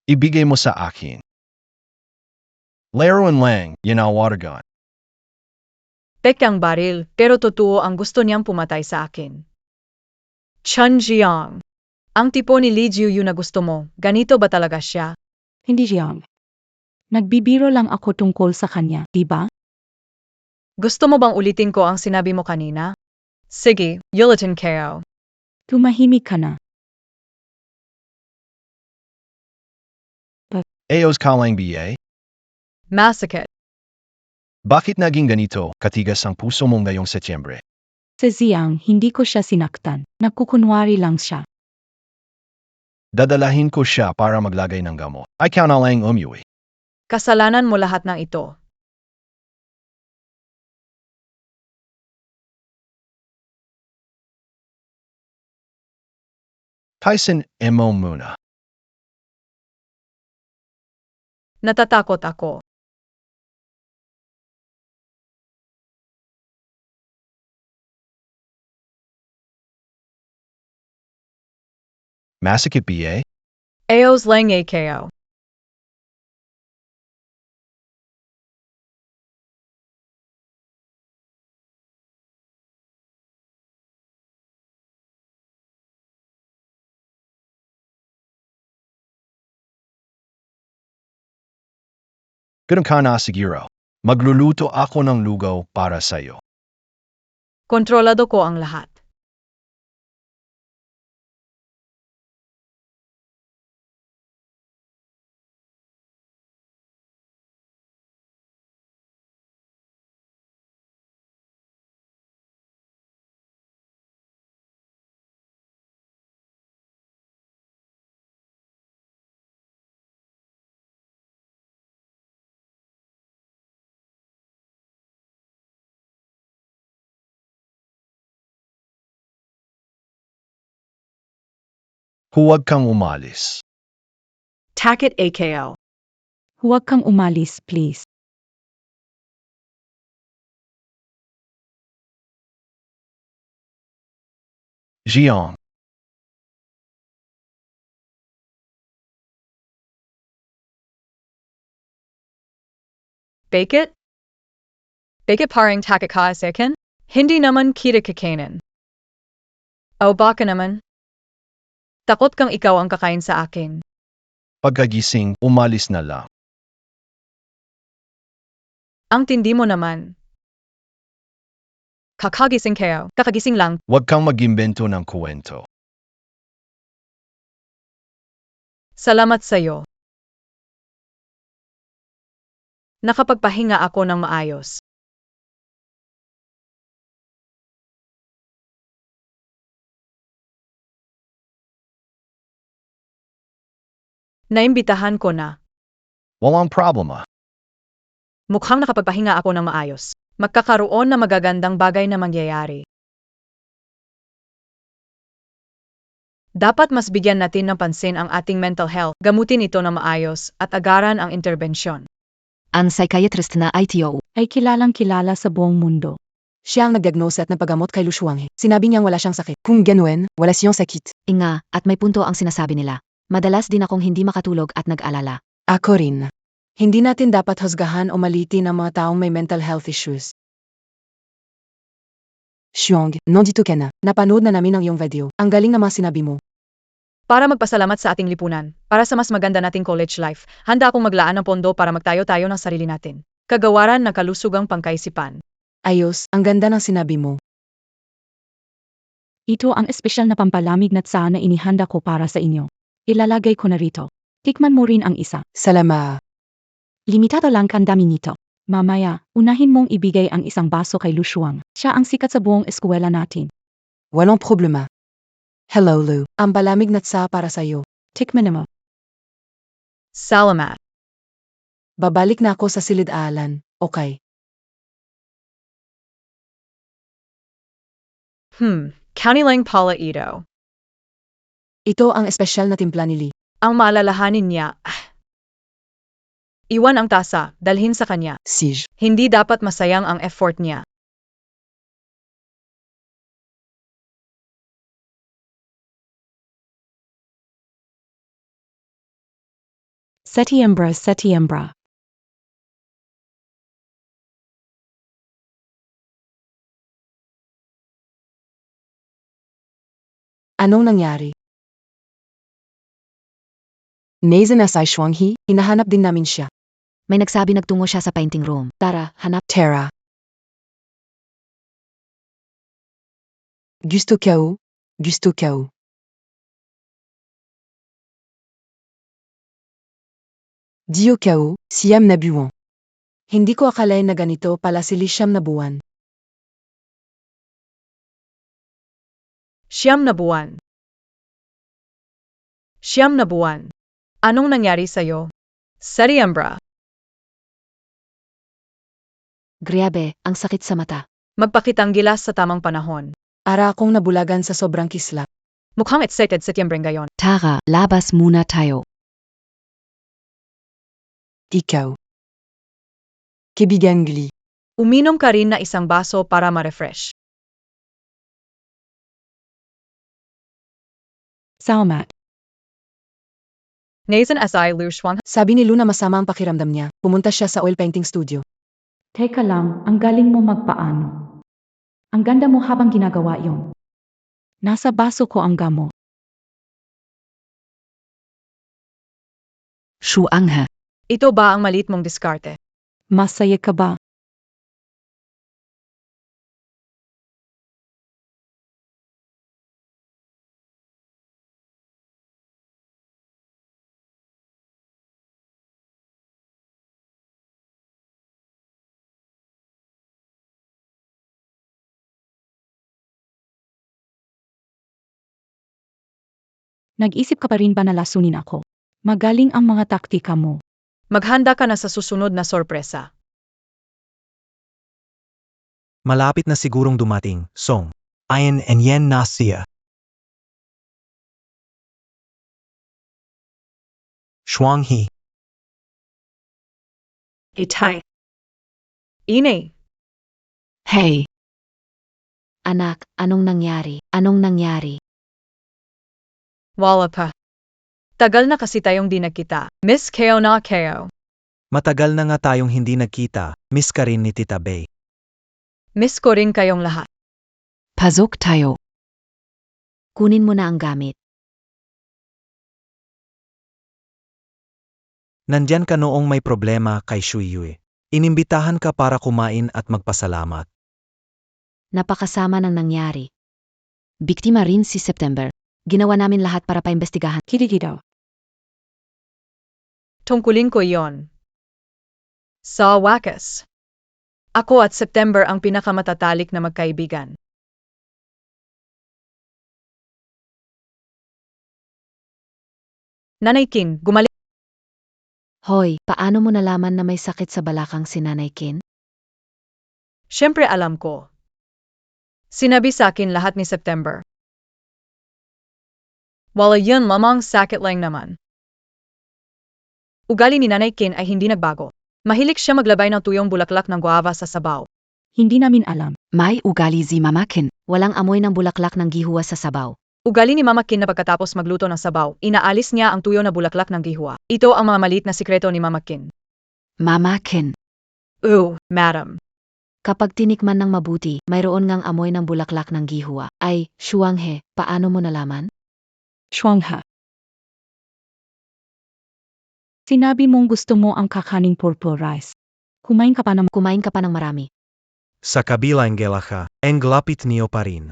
Ibigay mo sa akin. Laruan lang, yanawagan. Pekang baril, pero totoo ang gusto niyang pumatay sa akin. Chen Jiang. Ang tipo ni Li Jiuyu na gusto mo, ganito ba talaga siya? Hindi Jiang. Nagbibiro lang ako tungkol sa kanya, di ba? Gusto mo bang ulitin ko ang sinabi mo kanina? Sige, ulitin kayo. Tumahimik ka na. Ayos ka lang BA? Masakit. Bakit naging ganito, katigas ang puso mo ngayong Setyembre? Sa Ziyang, hindi ko siya sinaktan. Nagkukunwari lang siya. Dadalahin ko siya para maglagay ng gamot. Ikaw na lang umuwi. Kasalanan mo lahat ng ito. Tyson, emo muna. Natatakot ako. Masakit BA? Ayos lang kayo. Ganun ka na siguro. Magluluto ako ng lugaw para sa'yo. Kontrolado ko ang lahat. Huwag kang umalis. Tackett AKO. Huwag kang umalis, please. Jiang, Bake it? Bake it parang takaka sekin? Hindi naman kita kakainin. O baka naman? Takot kang ikaw ang kakain sa akin. pagkagising, umalis na lang. Ang tindi mo naman. Kakagising kayo, kakagising lang. Huwag kang mag-imbento ng kwento. Salamat sa'yo. Nakapagpahinga ako ng maayos. Naimbitahan ko na. Walang problema. Mukhang nakapagpahinga ako ng maayos. Magkakaroon na magagandang bagay na mangyayari. Dapat mas bigyan natin ng pansin ang ating mental health, gamutin ito na maayos, at agaran ang interbensyon. Ang psychiatrist na ITO. Ay kilalang kilala sa buong mundo. Siya ang nagdiagnose at nagpagamot kay Lu Shuanghe. Sinabi niyang wala siyang sakit. Kung ganun, wala siyang sakit. Inga, at may punto ang sinasabi nila. Madalas din akong hindi makatulog at nag-alala. Ako rin. Hindi natin dapat husgahan o malitin ang mga taong may mental health issues. Shuang, nandito ka na. Napanood na namin ang iyong video. Ang galing na mga sinabi mo. Para magpasalamat sa ating lipunan, para sa mas maganda nating college life, handa akong maglaan ng pondo para magtayo-tayo ng sarili natin. Kagawaran ng kalusugang pangkaisipan. Ayos, ang ganda ng sinabi mo. Ito ang espesyal na pampalamig na tsa na inihanda ko para sa inyo. Ilalagay ko na rito. Tikman mo rin ang isa. Salama. Limitado lang ang dami nito. Mamaya, unahin mong ibigay ang isang baso kay Lushuang. Siya ang sikat sa buong eskwela natin. Walang problema. Hello, Lou. Ang palamig na tsa para sa'yo. Tikman mo. Salamat. Babalik na ako sa silid-alan, okay? County lang pala ito. Ito ang espesyal na timpla ni Lee. Ang maalalahanin niya. Iwan ang tasa, dalhin sa kanya. Siege. Hindi dapat masayang ang effort niya. Setiembra, Setiembra. Anong nangyari? Nathan Asai Shuanghe, hinahanap din namin siya. May nagsabi nagtungo siya sa painting room. Tara, hanap. Tara. Gusto kao? Gusto kao? Dio kao, siyam na buwan. Hindi ko akalain na ganito pala si Lee siyam na buwan. Siyam na buwan. Siyam na buwan. Anong nangyari sa'yo? Setiembra. Grabe, ang sakit sa mata. Magpakitang gilas sa tamang panahon. Ara akong nabulagan sa sobrang kisla. Mukhang excited Setiembre ngayon. Tara, labas muna tayo. Ikaw. Kaibigang Lee. Uminom ka rin na isang baso para ma-refresh. Salamat. Nathan Asai Liu Shuang. Sabi ni Lou na masama ang pakiramdam niya. Pumunta siya sa oil painting studio. Teka lang, ang galing mo magpaano. Ang ganda mo habang ginagawa yon. Nasa baso ko ang gamot. Shuanghe. Ito ba ang malit mong diskarte? Masaya ka ba? Nag-isip ka pa rin ba na lasunin ako? Magaling ang mga taktika mo. Maghanda ka na sa susunod na sorpresa. Malapit na sigurong dumating, Song. Ayan and yan na siya. Shuanghe. Itai. Ine. Hey! Anak, anong nangyari? Anong nangyari? Wala pa. Tagal na kasi tayong di nagkita. Miss Keo na Keo. Matagal na nga tayong hindi nagkita, miss ka rin ni Tita Bay. Miss ko rin kayong lahat. Pasok tayo. Kunin mo na ang gamit. Nandyan ka noong may problema kay Shui Yue. Inimbitahan ka para kumain at magpasalamat. Napakasama ng nangyari. Biktima rin si September. Ginawa namin lahat para paimbestigahan. Kidigidaw. Tungkulin ko yon. Sa wakas. Ako at September ang pinakamatatalik na magkaibigan. Nanay Kin, gumaling. Hoy, paano mo nalaman na may sakit sa balakang si Nanay Kin? Siyempre alam ko. Sinabi sa akin lahat ni September. Wala yun lamang sakit lang naman. Ugali ni Nanay Kin ay hindi nagbago. Mahilig siya maglabay ng tuyong bulaklak ng guava sa sabaw. Hindi namin alam. May ugali si Mama Kin. Walang amoy ng bulaklak ng gihuwa sa sabaw. Ugali ni Mama Kin na pagkatapos magluto ng sabaw, inaalis niya ang tuyo na bulaklak ng gihuwa. Ito ang mga maliit na sikreto ni Mama Kin. Mama Kin. Madam. Kapag tinikman ng mabuti, mayroon ngang amoy ng bulaklak ng gihuwa. Ay, Shuanghe, paano mo nalaman? Shuangha. Sinabi mong gusto mo ang kakaning purple rice. Kumain ka pa ng marami. Sa kabilang gelaha, ang glapit niyo pa rin.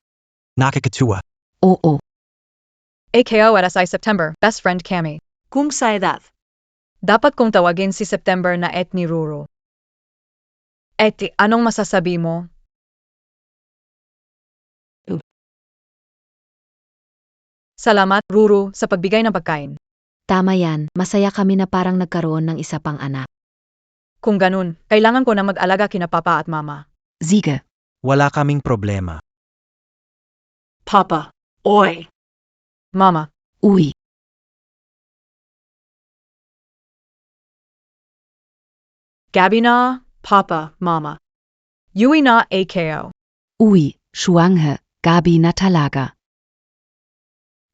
Nakakatuwa. Oo. AKO at SI September, best friend Cami. Kung sa edad. Dapat kong tawagin si September na et ni Ruru. Eti, anong masasabi mo? Salamat, Ruru, sa pagbigay ng pagkain. Tama yan, masaya kami na parang nagkaroon ng isa pang anak. Kung ganun, kailangan ko na mag-alaga kina papa at mama. Sige. Wala kaming problema. Papa. Oy. Mama, Uy. Gabi na, papa, mama. Yui na AKO. Uy, Shuanghe, Gabi na talaga.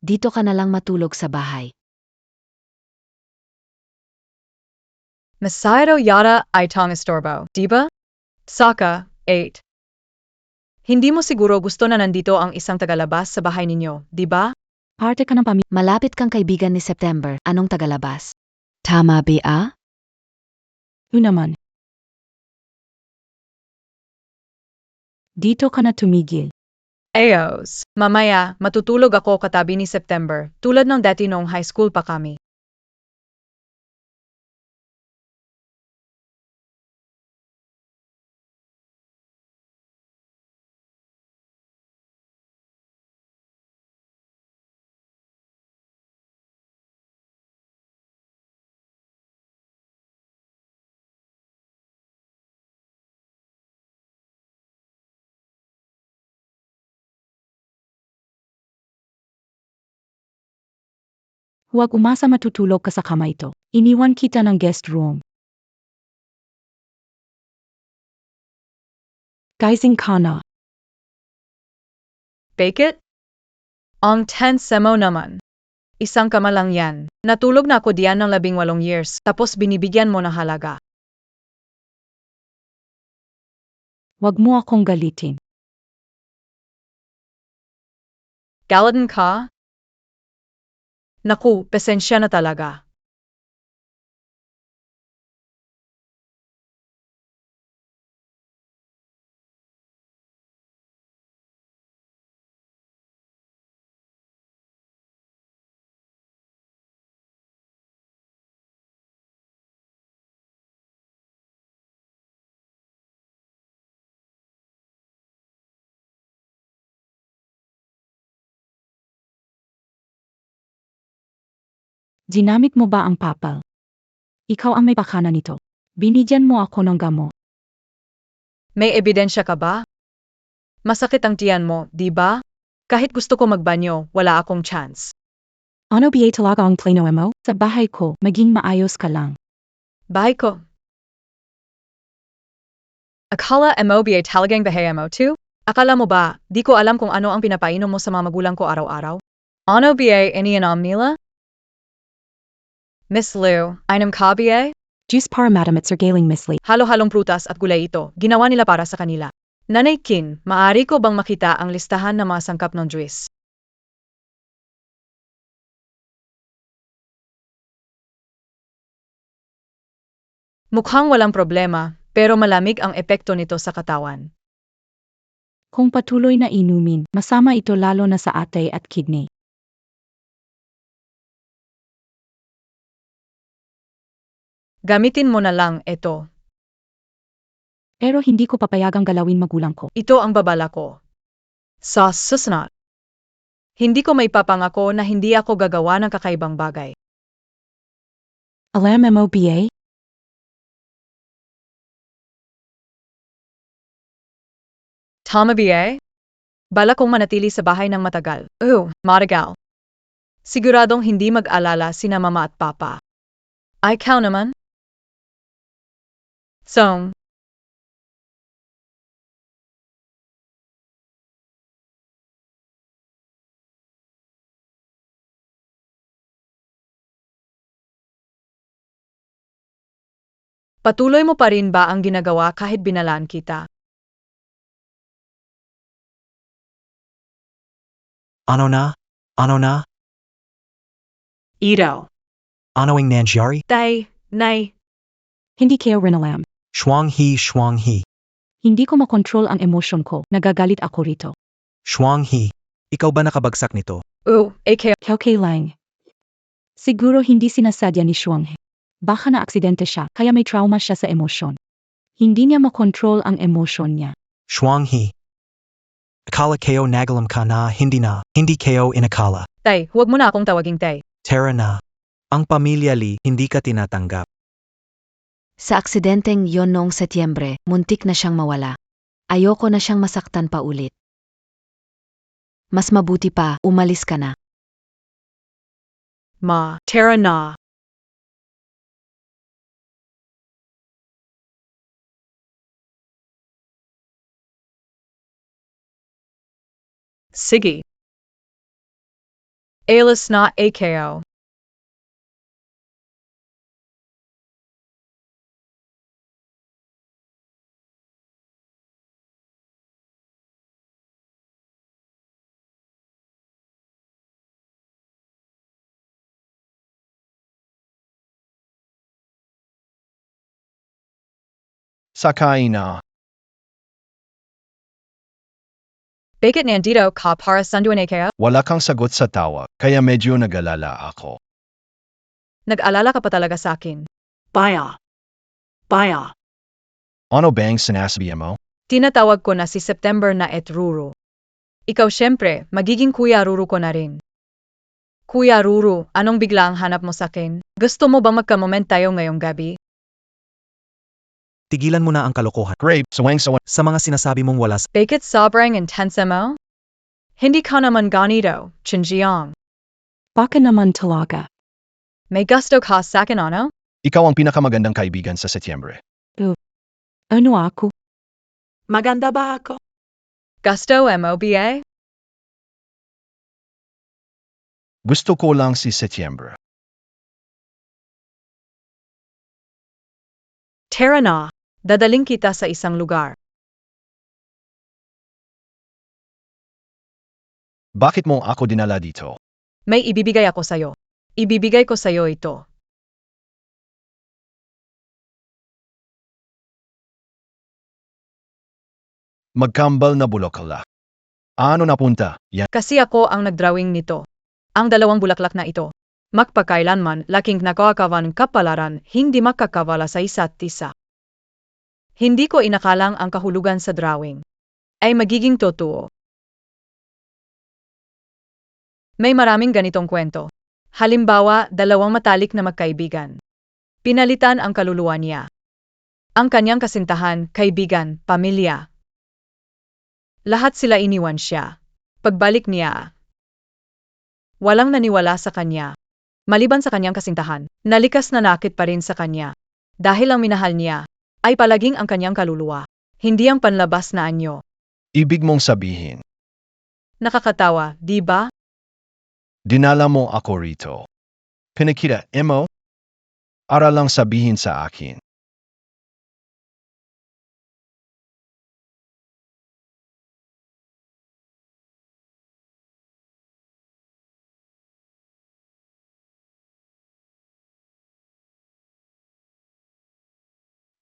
Dito ka na lang matulog sa bahay. Masairo yata itong istorbo, diba? Saka, 8. Hindi mo siguro gusto na nandito ang isang tagalabas sa bahay ninyo, diba? Parte ka ng pamilya. Malapit kang kaibigan ni September, anong tagalabas? Tama ba? Naman. Dito ka na tumigil. Ayos, mamaya, matutulog ako katabi ni September, tulad ng dati noong high school pa kami. Huwag umasa matutulog ka sa kama ito. Iniwan kita ng guest room. Guysing ka na. Bake it? Ang tense mo naman. Isang kama lang yan. Natulog na ako diyan ng 18 years, tapos binibigyan mo ng halaga. Huwag mo akong galitin. Galatin ka? Naku, pasensya na talaga. Ginamit mo ba ang papal? Ikaw ang may pakana nito. Binigyan mo ako ng gamot. May ebidensya ka ba? Masakit ang tiyan mo, di ba? Kahit gusto ko magbanyo, wala akong chance. Ano ba talaga ang plano mo? Sa bahay ko, maging maayos ka lang. Bahay ko. Akala mo ba talagang bahay mo too? Akala mo ba, di ko alam kung ano ang pinapainom mo sa mga magulang ko araw-araw? Ano ba iniinom nila? Miss Liu, inom ka ba? Juice para madam at galing misli. Halo-halong prutas at gulay ito, ginawa nila para sa kanila. Nanay Kin, maaari ko bang makita ang listahan ng mga sangkap ng juice? Mukhang walang problema, pero malamig ang epekto nito sa katawan. Kung patuloy na inumin, masama ito lalo na sa atay at kidney. Gamitin mo na lang ito. Pero hindi ko papayagang galawin magulang ko. Ito ang babala ko. Sa susunod. Hindi ko may papangako na hindi ako gagawa ng kakaibang bagay. Alam mo ba? Tama ba? Bala kong manatili sa bahay ng matagal. Matagal. Siguradong hindi mag-alala sina mama at papa. Ikaw naman? So, patuloy mo pa rin ba ang ginagawa kahit binalaan kita? Ano na? Ano na? Ito. Ano ang nangyari? Tay, nay, Hindi kayo rin alam. Shuanghe, Shuanghe. Hindi ko makontrol ang emosyon ko. Nagagalit ako rito. Shuanghe. Ikaw ba nakabagsak nito? AKO. Okay lang. Siguro hindi sinasadya ni Shuang. Baka na aksidente siya, kaya may trauma siya sa emosyon. Hindi niya makontrol ang emosyon niya. Shuanghe. Akala kayo nagalam ka na, hindi kayo inakala. Tay, huwag mo na akong tawaging Tay. Tara na. Ang pamilya Lee, hindi ka tinatanggap. Sa aksidenteng yon noong Setyembre, muntik na siyang mawala. Ayoko na siyang masaktan pa ulit. Mas mabuti pa, umalis ka na. Ma, tara na. Sige. Alis na AKO. Sakay na. Bakit nandito ka para sunduin AKO? Wala kang sagot sa tawag, kaya medyo nag-alala ako. Nag-alala ka pa talaga sa akin. Baya. Baya. Ano bang sinasabi mo? Tinatawag ko na si September na Ruru. Ikaw syempre, magiging Kuya Ruru ko na rin. Kuya Ruru, anong bigla ang hanap mo sa akin? Gusto mo ba magka-moment tayo ngayong gabi? Tigilan mo na ang kalokohan. Grabe, suwang-sawan. Sa mga sinasabi mong wala Bakit sobrang intense mo? Hindi ka naman ganito, Chinjiang. Baka naman talaga. May gusto ka sa akin ano? Ikaw ang pinakamagandang kaibigan sa Setyembre. Ano ako? Maganda ba ako? Gusto MOBA? Gusto ko lang si Setyembre. Tara na, dadaling kita sa isang lugar. Bakit mo ako dinala dito? May ibibigay ako sa'yo. Ibibigay ko sa'yo ito. Magkambal na bulokala. Ano napunta? Yan. Kasi ako ang nagdrawing nito. Ang dalawang bulaklak na ito. Magpakailanman laking nakakawan kapalaran hindi makakawala sa isa't isa. Hindi ko inakalang ang kahulugan sa drawing ay magiging totoo. May maraming ganitong kwento. Halimbawa, dalawang matalik na magkaibigan. Pinalitan ang kaluluwa niya. Ang kanyang kasintahan, kaibigan, pamilya. Lahat sila iniwan siya. Pagbalik niya, walang naniwala sa kanya. Maliban sa kanyang kasintahan, nalikas na nakit pa rin sa kanya. Dahil ang minahal niya ay palaging ang kanyang kaluluwa, hindi ang panlabas na anyo. Ibig mong sabihin, Nakakatawa, di ba? dinala mo ako rito. Pinakita mo? Ara lang sabihin sa akin.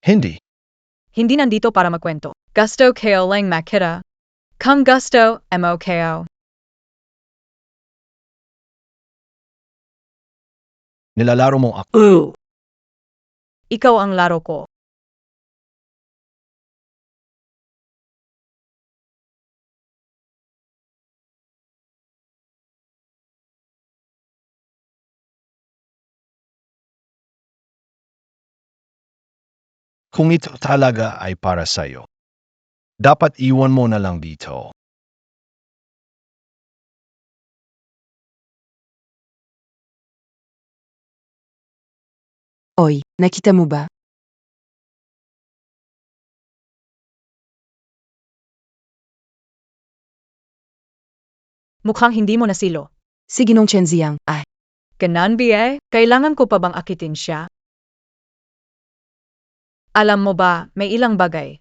Hindi. Hindi nandito para magkwento. Gusto kayo lang makita. Kung gusto, mo kayo. Nilalaro mo ako. Ikaw ang laro ko. Kung ito talaga ay para sa'yo, dapat iwan mo na lang dito. Oy, nakita mo ba? Mukhang hindi mo nasilo. Sige nung Chen Ziang. Ay, Ganon ba? Kailangan ko pa bang akitin siya? Alam mo ba, may ilang bagay.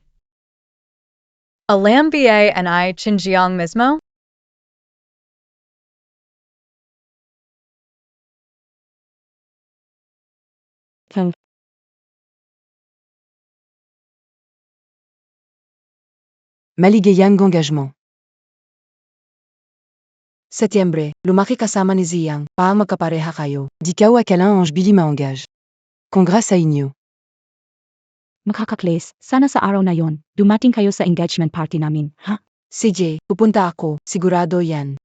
Alam ba and I Chinjiang mismo? maligayang engagement. Setyembre, lumaki kasama ni Ziyang, paang magkapareha kayo. Di kayo ay kailangan Ange Billy ma-engage. Congrats sa inyo. Makakakles, sana sa araw na yon, dumating kayo sa engagement party namin, ha? CJ, pupunta ako, sigurado yan.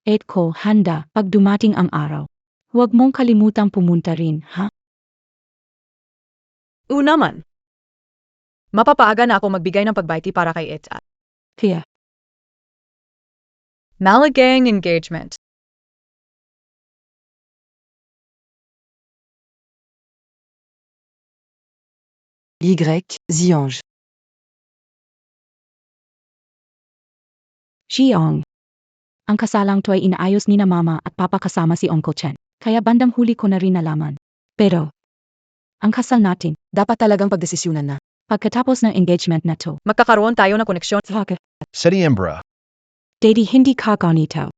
Ed ko, handa, pag dumating ang araw. Huwag mong kalimutang pumunta rin, ha? Naman. Mapapaaga na ako magbigay ng pagbayti para kay Eta. Kaya, Maligayang engagement. Y, Ziange. Xiong. Ang kasalang to ay inaayos ni na mama at papa kasama si Uncle Chen. Kaya bandang huli ko na rin nalaman. Pero, ang kasal natin, Dapat talagang pagdesisyunan na. pagkatapos ng engagement na to, Magkakaroon tayo ng koneksyon. Saka, Setyembre. Daddy hindi ka ganito.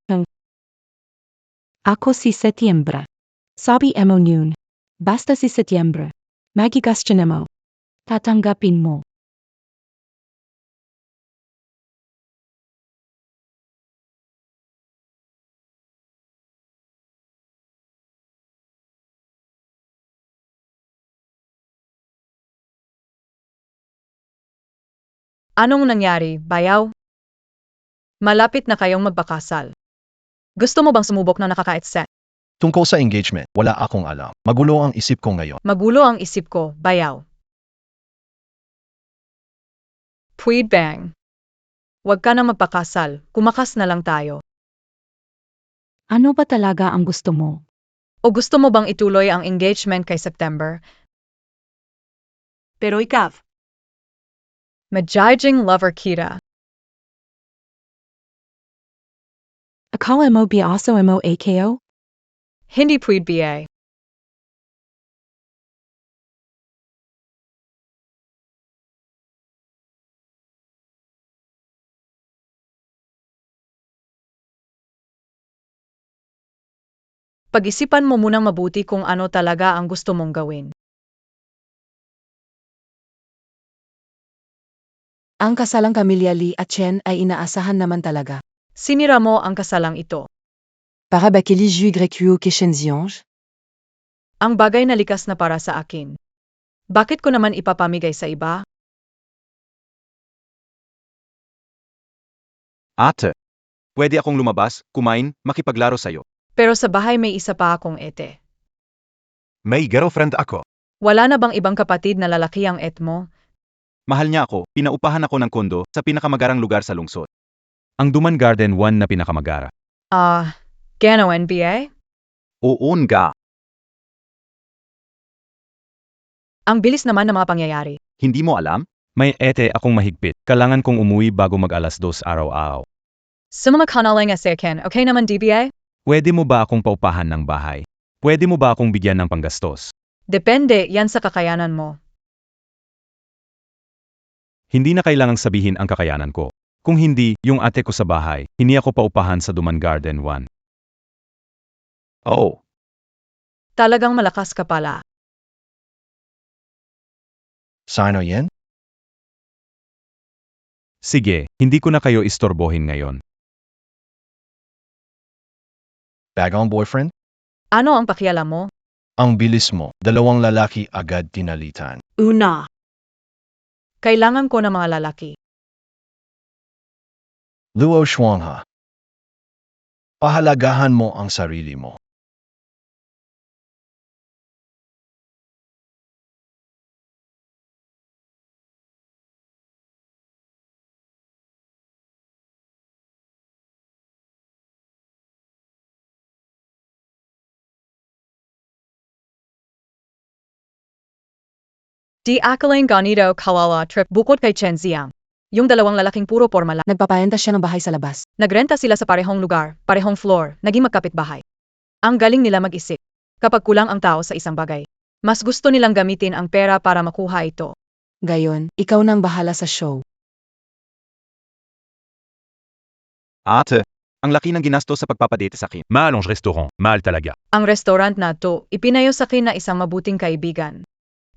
Ako si Setyembre. Sabi mo noon. Basta si Setyembre. Magigastion mo. Tatanggapin mo. Anong nangyari, bayaw? Malapit na kayong magpakasal. Gusto mo bang sumubok na nakaka-set? Tungkol sa engagement, wala akong alam. Magulo ang isip ko ngayon. Magulo ang isip ko, bayaw. Pwede bang? Huwag ka na magpakasal, kumakas na lang tayo. Ano ba talaga ang gusto mo? O gusto mo bang ituloy ang engagement kay September? Pero ikaw, Majijing lover kita. Akala mo biaso mo AKO? Hindi pwede ba? Pag-isipan mo munang mabuti kung ano talaga ang gusto mong gawin. Ang kasalang pamilya Lee at Chen ay inaasahan naman talaga. Sinira mo ang kasalang ito. Para ba kili YQO kay Shen Ziange? Ang bagay na likas na para sa akin. Bakit ko naman ipapamigay sa iba? Ate, pwede akong lumabas, kumain, makipaglaro sa'yo. Pero sa bahay may isa pa akong ete. May girlfriend ako. Wala na bang ibang kapatid na lalaki ang et mo? Mahal niya ako, pinaupahan ako ng kondo sa pinakamagarang lugar sa lungsod. Ang Duman Garden 1 na pinakamagara. Gano NBA? Oo nga, Ang bilis naman ng mga pangyayari. hindi mo alam? May ete akong mahigpit. Kailangan kong umuwi bago mag-2 araw-araw. Sa mga kanalang asakan, okay naman DBA? Pwede mo ba akong paupahan ng bahay? Pwede mo ba akong bigyan ng panggastos? Depende yan sa kakayanan mo. Hindi na kailangang sabihin ang kakayanan ko. Kung hindi, yung ate ko sa bahay, hindi ako paupahan sa Duman Garden 1. Oh, Talagang malakas ka pala. Sino yan? sige, hindi ko na kayo istorbohin ngayon. Bagong boyfriend? Ano ang pakialam mo? Ang bilis mo. 2 lalaki agad tinalitan. una, Kailangan ko ng mga lalaki. Luo Shuangha. Pahalagahan mo ang sarili mo. Di akaling ganito kalala trip bukod kay Chen Ziang. Yung 2 lalaking puro forma lang. Nagpapayanta siya ng bahay sa labas. Nagrenta sila sa parehong lugar, parehong floor, naging magkapit-bahay. Ang galing nila mag-isip. Kapag kulang ang tao sa isang bagay, mas gusto nilang gamitin ang pera para makuha ito. Gayon, ikaw nang bahala sa show. Ate, ang laki ng ginastos sa pagpapadate sa akin. Mahal ang restaurant, mahal talaga. Ang restaurant na to, ipinayo sa akin na isang mabuting kaibigan.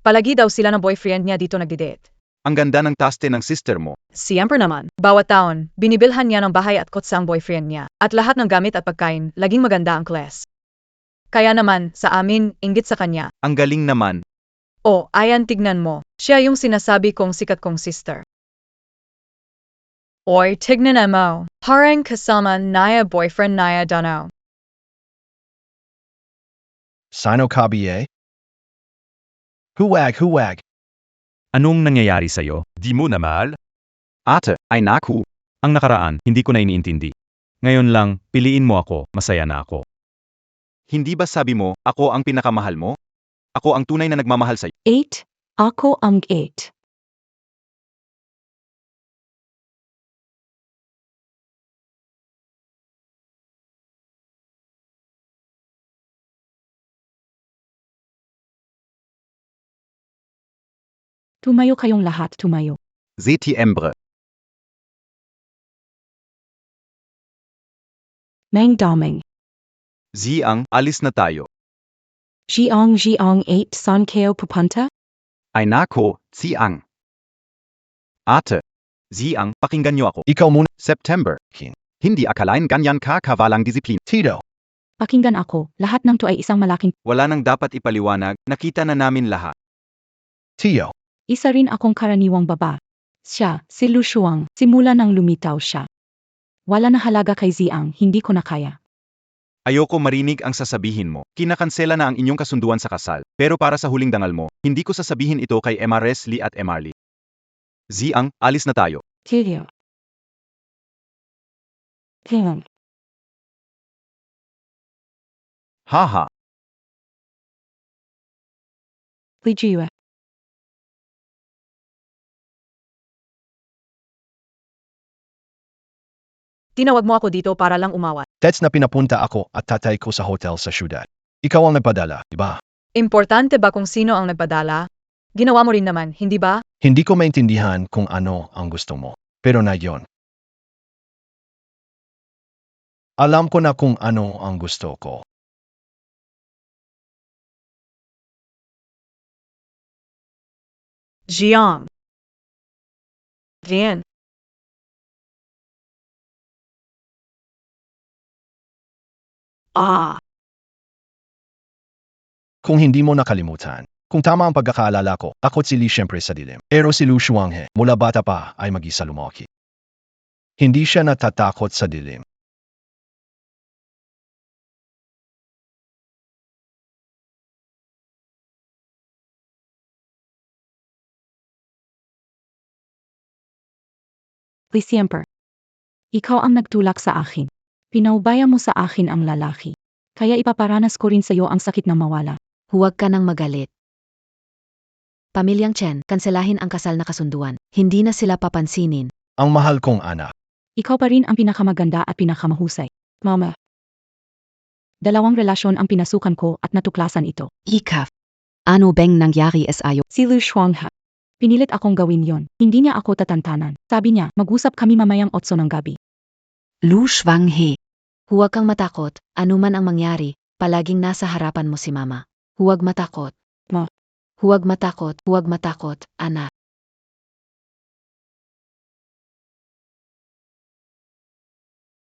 Palagi daw sila ng boyfriend niya dito nagdidate. Ang ganda ng taste ng sister mo. Siyempre naman. Bawat taon, binibilhan niya ng bahay at kotse ang boyfriend niya, at lahat ng gamit at pagkain, laging maganda ang class. Kaya naman, sa amin, inggit sa kanya. Ang galing naman. Oh, ayan tignan mo, siya yung sinasabi kong sikat kong sister. Oy, tignan mo, parang kasama naya boyfriend naya dano. Sino kabiye? Huwag, huwag. Anong nangyayari sa'yo? Di mo na mahal? Ate, ay naku. Ang nakaraan, hindi ko na iniintindi. Ngayon lang, piliin mo ako, masaya na ako. Hindi ba sabi mo, ako ang pinakamahal mo? Ako ang tunay na nagmamahal sa'yo. 8. Ako ang 8. Tumayo kayong lahat, tumayo. Setiembre. Mang daming. Ziang, alis na tayo. Jiong 8 san kayo pupunta? Ay nako, Ziang. Ate. Ziang, pakinggan niyo ako. Ikaw muna. September. Kin. Hindi akalain ganyan ka kawalang disiplina. Tito. Pakinggan ako, lahat ng to ay isang malaking Wala nang dapat ipaliwanag, nakita na namin lahat. Tio. isa rin akong karaniwang baba. Siya, si Lu Shuang, simula nang lumitaw siya. Wala na halaga kay Ziang, hindi ko na kaya. Ayoko marinig ang sasabihin mo. Kinakansela na ang inyong kasunduan sa kasal. Pero para sa huling dangal mo, hindi ko sasabihin ito kay Emma Lee at Emarly. Ziang, alis na tayo. Tiyo. Tiyo. Haha. Lijiwa. Tinawag mo ako dito para lang umawat. That's na pinapunta ako at tatay ko sa hotel sa syudad. Ikaw ang nagpadala, di ba? Importante ba kung sino ang nagpadala? Ginawa mo rin naman, hindi ba? Hindi ko maintindihan kung ano ang gusto mo. Pero na yon. Alam ko na kung ano ang gusto ko. Jiang. Jian. Ah. Kung hindi mo nakalimutan, kung tama ang pagkakaalala ko, ako si Li siyempre sa dilim. Pero si Lu Shuanghe, mula bata pa ay mag-isa lumaki. Hindi siya natatakot sa dilim. Siempre. Ikaw ang nagtulak sa akin. Pinaubaya mo sa akin ang lalaki. Kaya ipaparanas ko rin sa iyo ang sakit na mawala. Huwag ka nang magalit. Pamilyang Chen, kanselahin ang kasal na kasunduan. Hindi na sila papansinin. Ang mahal kong anak. Ikaw pa rin ang pinakamaganda at pinakamahusay. Mama. Dalawang relasyon ang pinasukan ko at natuklasan ito. Ikaf. Ano bang nangyari ayo? Si Lu Shuangha. Pinilit akong gawin yon. Hindi niya ako tatantanan. Sabi niya, mag-usap kami mamayang 8 ng gabi. Lu Shuanghe. Huwag kang matakot, anuman ang mangyari, palaging nasa harapan mo si mama. Huwag matakot. Ma. Huwag matakot, anak.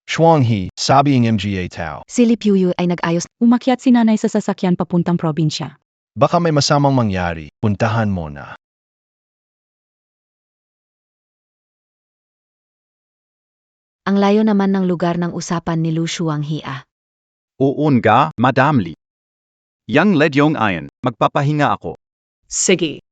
Shuanghe, sabi ng mga tao. Si Li Puyu ay nag-ayos. Umakyat si nanay sa sasakyan papuntang probinsya. Baka may masamang mangyari, puntahan mo na. Ang layo naman ng lugar ng usapan ni Lu Shuanghe ah. Uun ga, Madam Lee. Yang ledyong ayon, magpapahinga ako. Sige.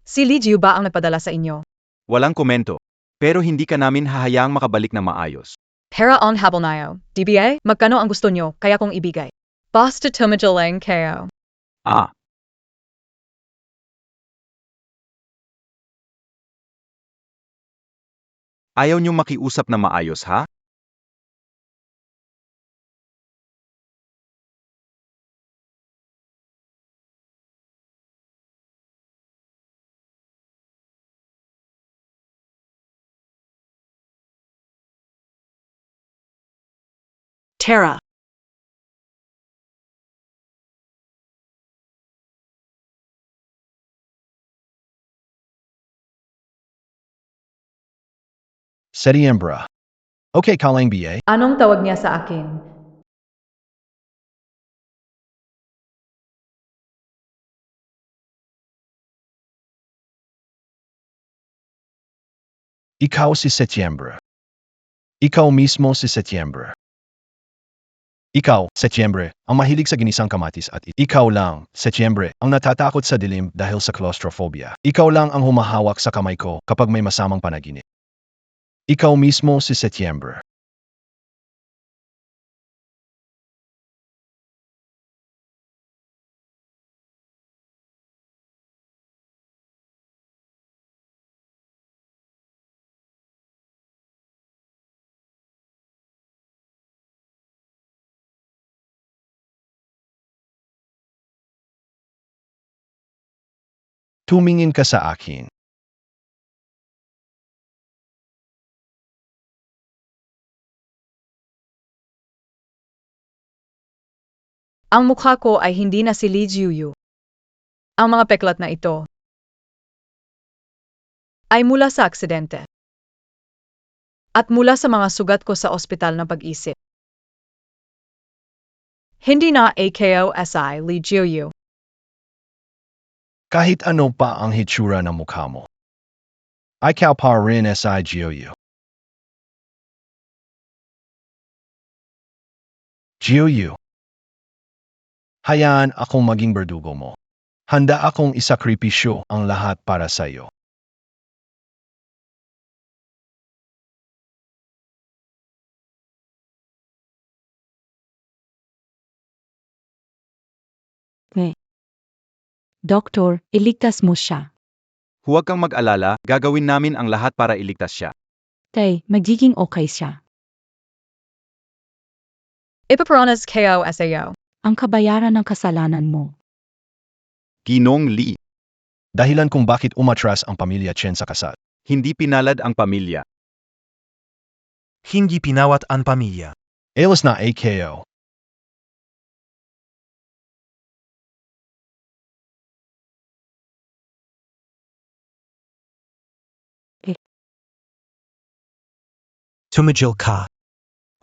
Si Li Jiu ba ang nagpadala sa inyo? Walang komento. Pero hindi ka namin hahayaang makabalik na maayos. Pera on habol nayo. DBA, magkano ang gusto nyo, kaya kong ibigay. Basta tumajalang kayo. Ah, ayaw niyong makiusap na maayos ha? Tara. Setiembra. Okay, Kalang BA. Anong tawag niya sa akin? Ikaw si Setiembra. Ikaw mismo si Setiembra. Ikaw, Setiembre, ang mahilig sa ginisang kamatis at ikaw lang, Setiembre, ang natatakot sa dilim dahil sa claustrophobia. Ikaw lang ang humahawak sa kamay ko kapag may masamang panaginip. Ikaw mismo si Setiembre. Tumingin ka sa akin. Ang mukha ko ay hindi na si Lee Jiuyu. Ang mga peklat na ito ay mula sa aksidente. At mula sa mga sugat ko sa ospital na pag-isip. Hindi na AKOSI Lee Jiuyu. Kahit ano pa ang hitsura ng mukha mo. Ikaw pa rin SIGOU. GOU. Hayaan akong maging berdugo mo. Handa akong isakripisyo ang lahat para sa iyo. Doktor, iligtas mo siya. Huwag kang mag-alala, gagawin namin ang lahat para iligtas siya. Tay, magiging okay siya. Ipapranas KOSAO. Ang kabayaran ng kasalanan mo. Ginong Lee, Dahilan kung bakit umatras ang pamilya Chen sa kasal. hindi pinalad ang pamilya. Hindi pinawat ang pamilya. Alas na AKO. Tumigil ka.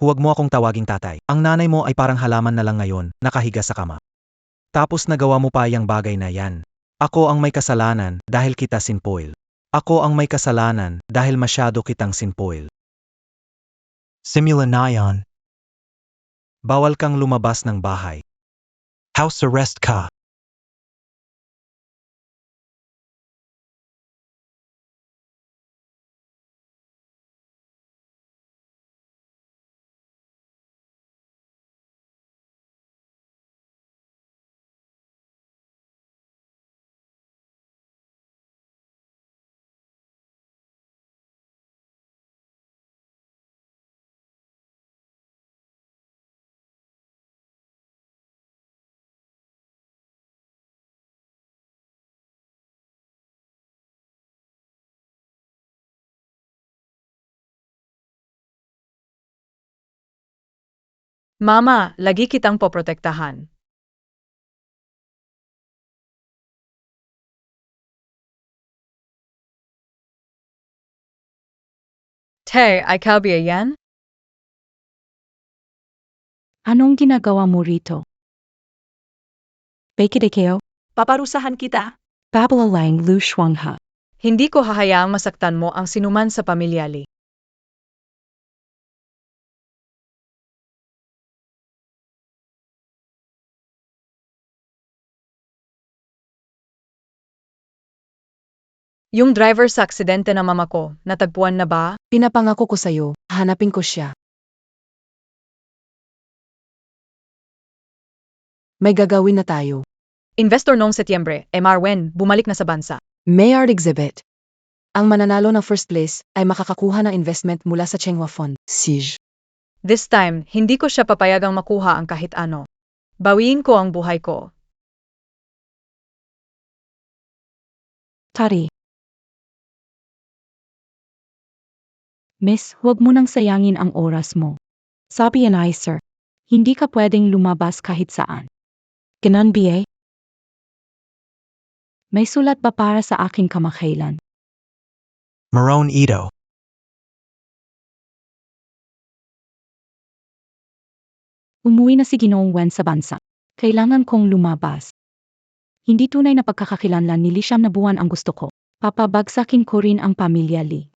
Huwag mo akong tawaging tatay. Ang nanay mo ay parang halaman na lang ngayon, nakahiga sa kama. Tapos nagawa mo pa yung bagay na yan. Ako ang may kasalanan dahil kita sinpoil. Ako ang may kasalanan dahil masyado kitang sinpoil. Simula na yan. Bawal kang lumabas ng bahay. House arrest ka. Mama, lagi kitang poprotektahan. Tay, ikaw ba yan? Anong ginagawa mo rito? Bakit Paparusahan kita. Babalalang Lu Shuangha. Hindi ko hahayaang masaktan mo ang sinuman sa pamilya Lee. Yung driver sa aksidente ng mama ko, natagpuan na ba? Pinapangako ko sa'yo, hanapin ko siya. May gagawin na tayo. Investor noong Setyembre, Marwen, bumalik na sa bansa. Mayor Exhibit. Ang mananalo ng first place ay makakakuha ng investment mula sa Chenghua Fund, SIJ. This time, hindi ko siya papayagang makuha ang kahit ano. Bawiin ko ang buhay ko. Tari. Miss, huwag mo nang sayangin ang oras mo. Sabi yan ay sir. Hindi ka pwedeng lumabas kahit saan. Ganon ba? May sulat ba para sa aking kamakailan? Marone Ito. Umuwi na si Ginoong Wen sa bansa. Kailangan kong lumabas. Hindi tunay na pagkakakilanlan ni Li siyam na buwan ang gusto ko. Papabagsakin ko rin ang pamilya Li.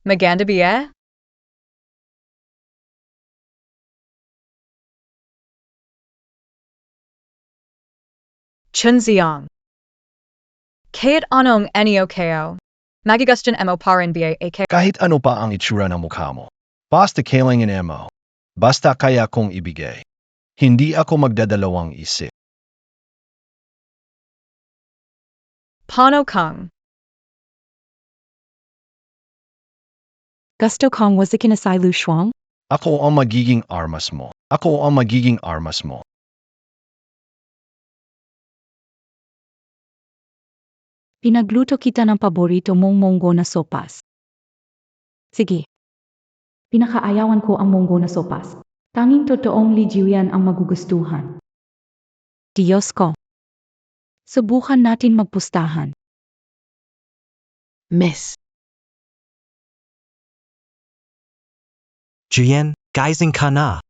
Maganda ba? Chunziang. Kahit anong enyo kayo. Magigustan mo pa rin ba ak? Kahit ano pa ang itsura ng mukha mo. Basta kailangan mo. Basta kaya kong ibigay. Hindi ako magdadalawang isip. Paano kung? Gusto kong wasikin asay Lu Shuang? Ako ang magiging armas mo. Ako ang magiging armas mo. Pinagluto kita ng paborito mong monggo na sopas. Sige. Pinakaayawan ko ang monggo na sopas. Tanging totoong Li Jiuyan ang magugustuhan. Diyos ko. Subukan natin magpustahan. Miss. Jian, guising ka na.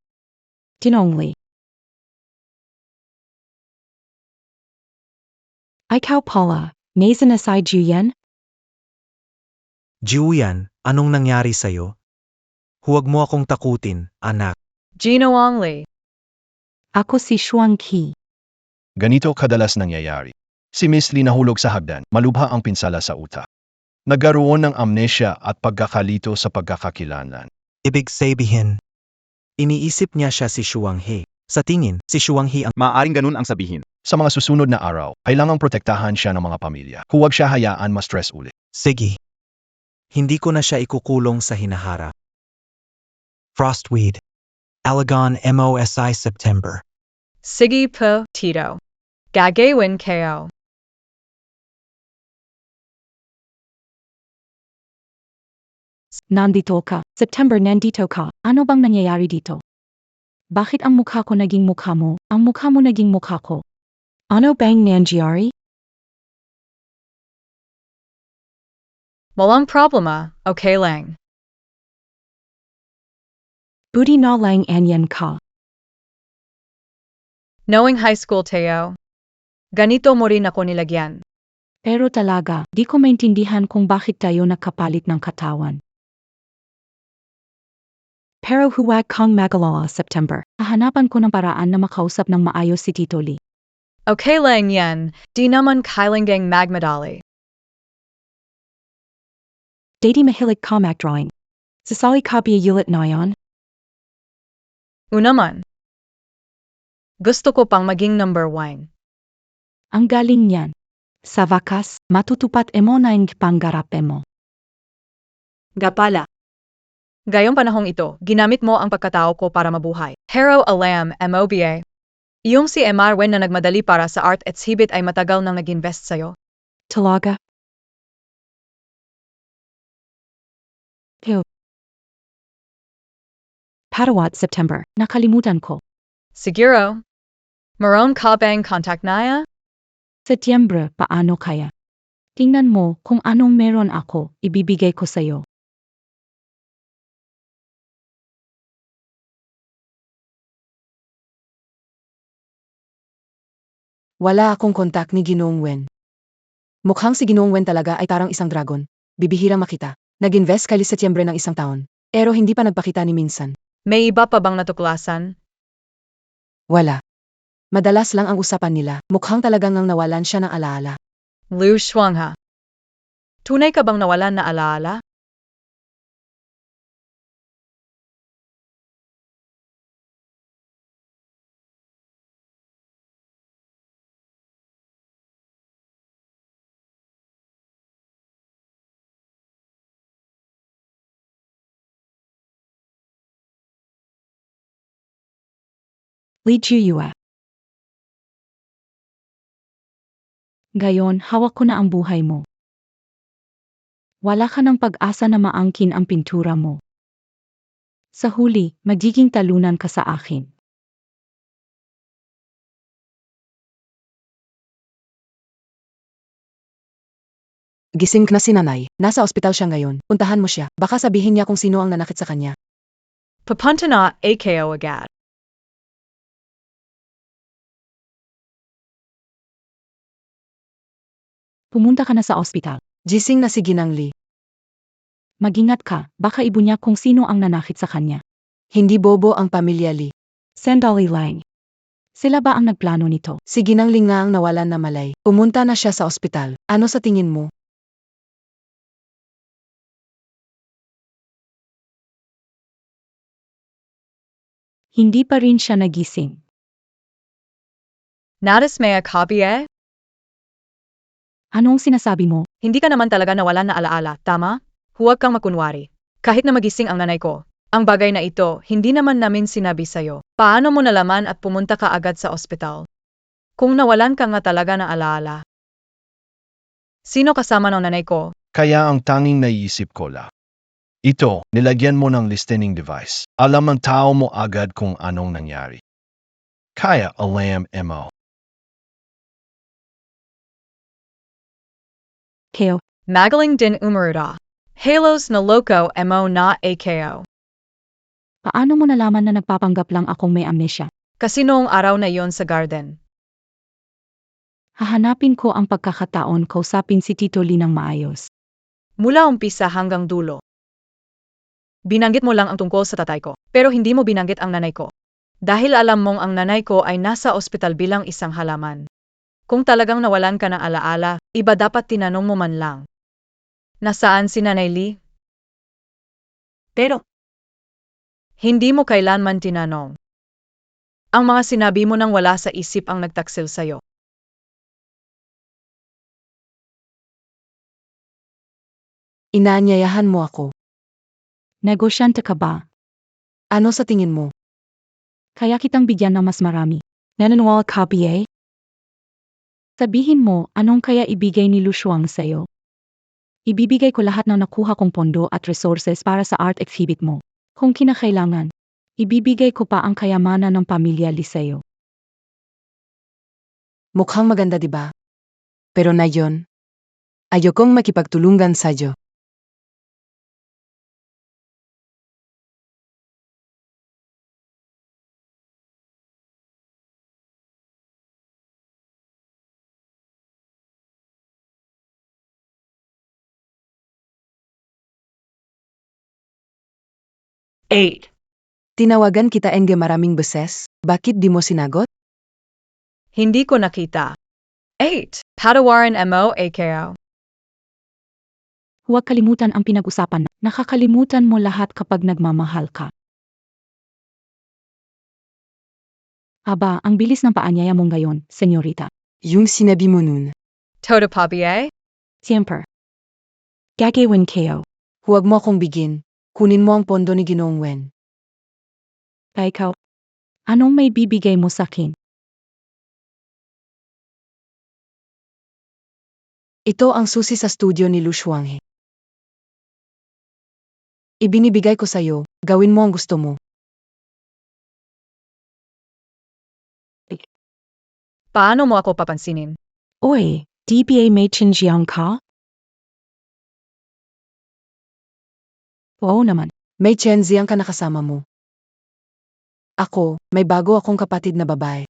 Tinong Li. Ikaw pala, Mason asay Jiuyan? Jiuyan, anong nangyari sa'yo? Huwag mo akong takutin, anak. Ginoong Li. Ako si Shuang Qi. Ganito kadalas nangyayari. Si Miss Lee nahulog sa hagdan, malubha ang pinsala sa utak. Nagkaroon ng amnesia at pagkakalito sa pagkakakilanlan. Ibig sabihin, iniisip niya siya si Shuang He. Sa tingin, si Shuang He ang Maaring ganun ang sabihin. Sa mga susunod na araw, kailangang protektahan siya ng mga pamilya. Huwag siya hayaan ma-stress ulit. sige. Hindi ko na siya ikukulong sa hinaharap. Frostweed. Alagon MOSI September. Sige po, Tito. Gagawin kayo. Nandito ka. September nandito ka. Ano bang nangyayari dito? Bakit ang mukha ko naging mukha mo? Ang mukha mo naging mukha ko. Ano bang nangyayari? Walang problema, okay lang. Buti na lang anyan ka. Knowing high school tayo. Ganito mo rin ako nilagyan. Pero talaga, di ko maintindihan kung bakit tayo nakapalit ng katawan. Pero huwag kang magalala September. Hahanapan ko ng paraan na makausap ng maayos si Tito Lee. Okay lang yan, di naman kailangang magmadali. Dati mahilig ka mag-drawing. Sasali ka ba ulit na yan? Unaman. Gusto ko pang maging number 1. Ang galing niyan. Sa wakas, matutupad mo na ang pangarap mo. Gapala. Gayong panahong ito, ginamit mo ang pagkatao ko para mabuhay. Hero alam MOBA. Iyong si Marwen na nagmadali para sa art exhibit ay matagal nang nag-invest sa'yo. Talaga? Ew. Parawat September, nakalimutan ko. Siguro. Maroon ka bang contact naya? Setyembre, paano kaya? Tingnan mo kung anong meron ako, ibibigay ko sa'yo. Wala akong kontak ni Ginoong Wen. Mukhang si Ginoong Wen talaga ay parang isang dragon. Bibihirang makita. Nag-invest kay Setyembre ng isang taon. Pero hindi pa nagpakita ni minsan. May iba pa bang natuklasan? Wala. Madalas lang ang usapan nila. Mukhang talagang nang nawalan siya ng alaala. Liu Shuangha. Tunay ka bang nawalan na alaala? Li Juyua. Gayon, hawak ko na ang buhay mo. Wala ka ng pag-asa na maangkin ang pintura mo. Sa huli, magiging talunan ka sa akin. Gising na si nanay. Nasa ospital siya ngayon. Puntahan mo siya. Baka sabihin niya kung sino ang nanakit sa kanya. Papunta na AKO agad. Pumunta ka na sa ospital. Gising na si Ginang Lee. Magingat ka, baka ibo niya kung sino ang nanakit sa kanya. Hindi bobo ang pamilya Lee. Sandali lang. Sila ba ang nagplano nito? Si Ginang Lee nga ang nawalan na malay. Pumunta na siya sa ospital. Ano sa tingin mo? Hindi pa rin siya nagising. Nadismaya copy eh? Anong sinasabi mo? Hindi ka naman talaga nawalan na alaala, tama? Huwag kang makunwari. Kahit na magising ang nanay ko, ang bagay na ito, hindi naman namin sinabi sa'yo. Paano mo nalaman at pumunta ka agad sa ospital? Kung nawalan ka nga talaga na alaala. Sino kasama ng nanay ko? Kaya ang tanging naiisip ko la. Ito, nilagyan mo ng listening device. Alam ang tao mo agad kung anong nangyari. Kaya alam mo. Keo, Magaling din umaruda. Halos na loco mo na AKO. paano mo nalaman na nagpapanggap lang akong may amnesia? Kasi noong araw na yon sa garden. Hahanapin ko ang pagkakataon kausapin si Tito Lee ng maayos. Mula umpisa hanggang dulo. Binanggit mo lang ang tungkol sa tatay ko, pero hindi mo binanggit ang nanay ko. Dahil alam mong ang nanay ko ay nasa ospital bilang isang halaman. Kung talagang nawalan ka ng alaala, iba dapat tinanong mo man lang. Nasaan si Nanay Lee? Pero, Hindi mo kailanman tinanong. Ang mga sinabi mo nang wala sa isip ang nagtaksil sa'yo. Inaanyayahan mo ako. Negosyante ka ba? Ano sa tingin mo? Kaya kitang bigyan ng mas marami. Nananwal copy eh? Sabihin mo, anong kaya ibigay ni Lushuang sa'yo? Ibibigay ko lahat ng nakuha kong pondo at resources para sa art exhibit mo. Kung kinakailangan, ibibigay ko pa ang kayamanan ng pamilya Lee sa'yo. Mukhang maganda di ba? Pero na yon, ayokong makipagtulungan sa'yo. eight. Tinawagan kita Enge maraming beses, bakit di mo sinagot? Hindi ko nakita. 8. Patawarin mo AKO. Huwag kalimutan ang pinag-usapan. Nakakalimutan mo lahat kapag nagmamahal ka. Aba, ang bilis ng paanyaya mong gayon, senyorita. Yung sinabi mo nun. Todo papi eh? Siyempre. Gagawin kayo. Huwag mo akong bigin. Kunin mo ang pondo ni Ginoong Wen. Kaya ikaw, anong may bibigay mo sa akin? Ito ang susi sa studio ni Lu Shuanghe. Ibinibigay ko sa'yo, gawin mo ang gusto mo. Paano mo ako papansinin? Oy, DBA may chinjiang ka? Oo naman. May Chenziang ka nakasama mo. Ako, may bago akong kapatid na babae.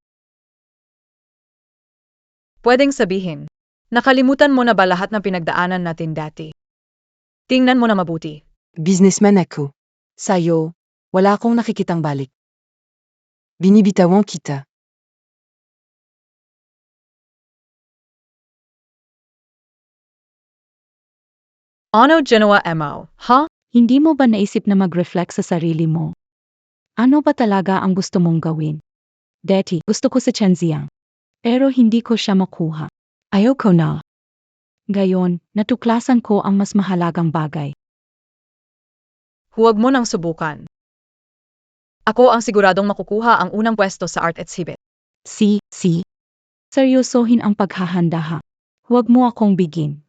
Pwedeng sabihin, nakalimutan mo na ba lahat ng pinagdaanan natin dati? Tingnan mo na mabuti. Businessman ako. Sa'yo, wala akong nakikitang balik. Binibitawan kita. Ano ginawa mo, ha? Hindi mo ba naisip na mag-reflect sa sarili mo? Ano ba talaga ang gusto mong gawin? Deti, gusto ko sa Chenziang. Pero hindi ko siya makuha. Ayoko na. Gayon, natuklasan ko ang mas mahalagang bagay. Huwag mo nang subukan. Ako ang siguradong makukuha ang unang pwesto sa art exhibit. Si. Seryosohin ang paghahanda ha. Huwag mo akong bigin.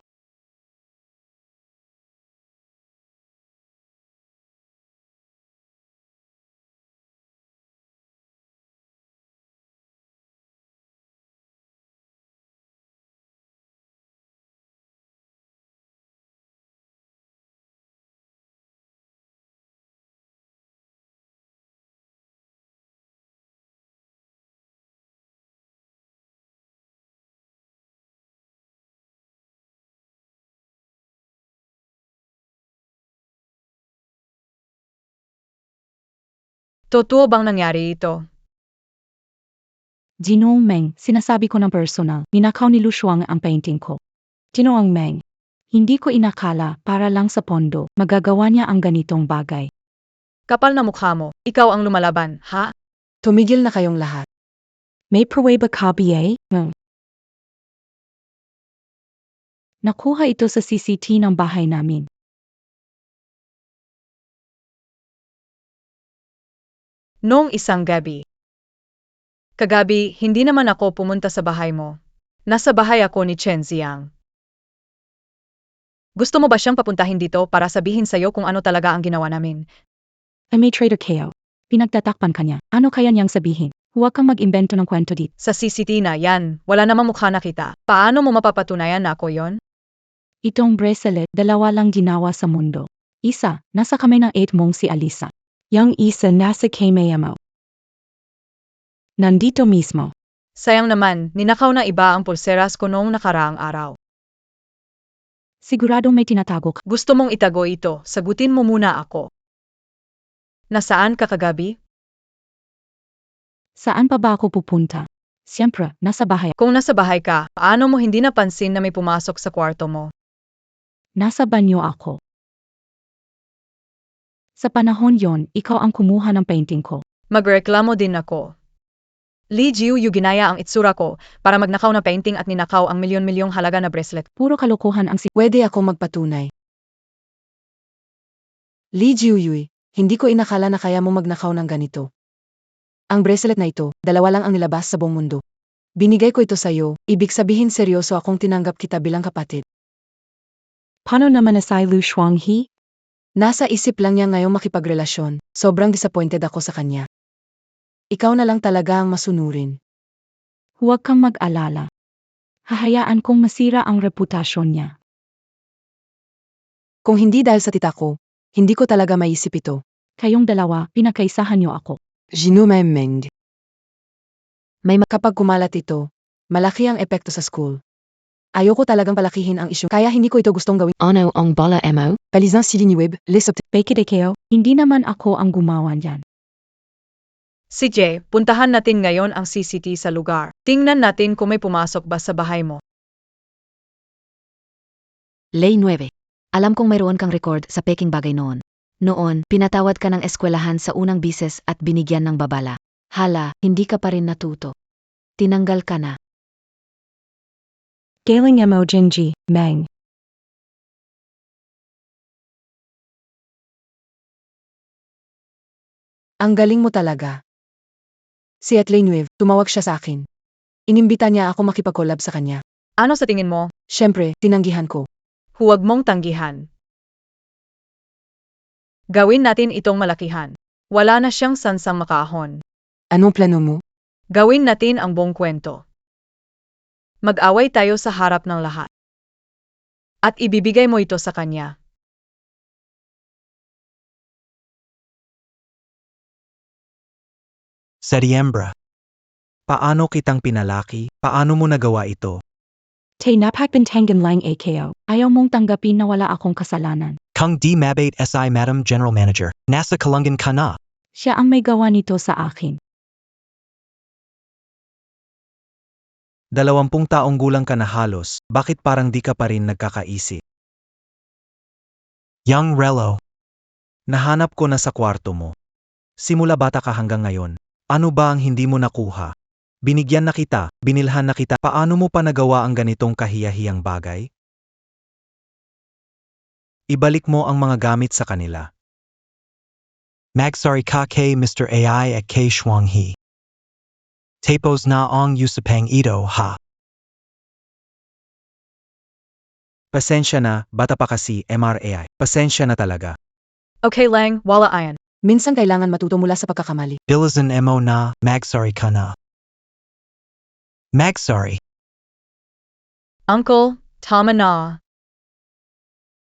Totoo bang nangyari ito? Ginoong Meng, sinasabi ko ng personal, ninakaw ni Lu Shuang ang painting ko. Ginoong Meng, hindi ko inakala para lang sa pondo, magagawa niya ang ganitong bagay. Kapal na mukha mo, ikaw ang lumalaban, ha? Tumigil na kayong lahat. May pruweba ka, BA? Nakuha ito sa CCTV ng bahay namin. Noong isang gabi. Kagabi, hindi naman ako pumunta sa bahay mo. Nasa bahay ako ni Chen Ziang. Gusto mo ba siyang papuntahin dito para sabihin sa'yo kung ano talaga ang ginawa namin? Ay may traitor kayo. Pinagtatakpan kanya. Ano kaya niyang sabihin? Huwag kang mag-imbento ng kwento dito. Sa CCTV na yan, wala namang mukha na kita. Paano mo mapapatunayan na ako yon? Itong bracelet, dalawa lang ginawa sa mundo. Isa, nasa kamay ng 8 mong si Alisa. Yang isa nasa kamay mo. Nandito mismo. Sayang naman, ninakaw na iba ang pulseras ko noong nakaraang araw. Siguradong may tinatago ka. Gusto mong itago ito, sagutin mo muna ako. Nasaan ka kagabi? Saan pa ba ako pupunta? Siyempre, nasa bahay. Kung nasa bahay ka, paano mo hindi napansin na may pumasok sa kwarto mo? Nasa banyo ako. Sa panahon yon, ikaw ang kumuha ng painting ko. Magreklamo din ako. Li Jiuyu ginaya ang itsura ko para magnakaw na painting at ninakaw ang milyon-milyong halaga na bracelet. Puro kalokohan ang Pwede ako magpatunay. Li Jiuyui, hindi ko inakala na kaya mo magnakaw ng ganito. Ang bracelet na ito, dalawa lang ang nilabas sa buong mundo. Binigay ko ito sa'yo, ibig sabihin seryoso akong tinanggap kita bilang kapatid. Paano naman asay Lu Shuanghe? Nasa isip lang niya ngayong makipagrelasyon, sobrang disappointed ako sa kanya. Ikaw na lang talaga ang masunurin. Huwag kang mag-alala. Hahayaan kong masira ang reputasyon niya. Kung hindi dahil sa tita ko, hindi ko talaga maisip ito. Kayong dalawa, pinakaisahan niyo ako. Gino Meng. Kapag kumalat ito, malaki ang epekto sa school. Ayoko talagang palakihin ang isyu, kaya hindi ko ito gustong gawin. Ano ang bala mo? Palizan siliniweb, list of Fake it kayo, hindi naman ako ang gumawa niyan. Si Jay, puntahan natin ngayon ang CCTV sa lugar. Tingnan natin kung may pumasok ba sa bahay mo. Lay 9. Alam kong mayroon kang record sa peking bagay noon. Noon, pinatawad ka ng eskwelahan sa unang bises at binigyan ng babala. Hala, hindi ka pa rin natuto. Tinanggal ka na. Galing mo Jinji, Meng. Ang galing mo talaga. Si Atley Nuev, tumawag siya sa akin. Inimbita niya ako makipag-collab sa kanya. Ano sa tingin mo? Siyempre, tinanggihan ko. Huwag mong tanggihan. Gawin natin itong malakihan. Wala na siyang sansang makahon. Anong plano mo? Gawin natin ang buong kwento. Mag-away tayo sa harap ng lahat. At ibibigay mo ito sa kanya. Setiembra. Paano kitang pinalaki? Paano mo nagawa ito? Tay napagbantangan lang AKO. Ayaw mong tanggapin na wala akong kasalanan. Kung di mabait SI Madam General Manager, nasa kalungan ka na. Siya ang may gawa nito sa akin. 20 taong gulang ka na halos, bakit parang di ka pa rin nagkakaisip? Young Relo. Nahanap ko na sa kwarto mo. Simula bata ka hanggang ngayon. Ano ba ang hindi mo nakuha? Binigyan na kita, binilhan na kita, paano mo pa nagawa ang ganitong kahiyahiyang bagay? Ibalik mo ang mga gamit sa kanila. Magsari ka kay Mr. AI at kay Shuanghe. Tapos na ang usapang ito ha. Pasensya na, bata pa kasi, MRAI. Pasensya na talaga. Okay lang, wala ayan. Minsan kailangan matuto mula sa pagkakamali. Bilisan mo na, mag-sorry ka na. Mag-sorry. Uncle, tama na.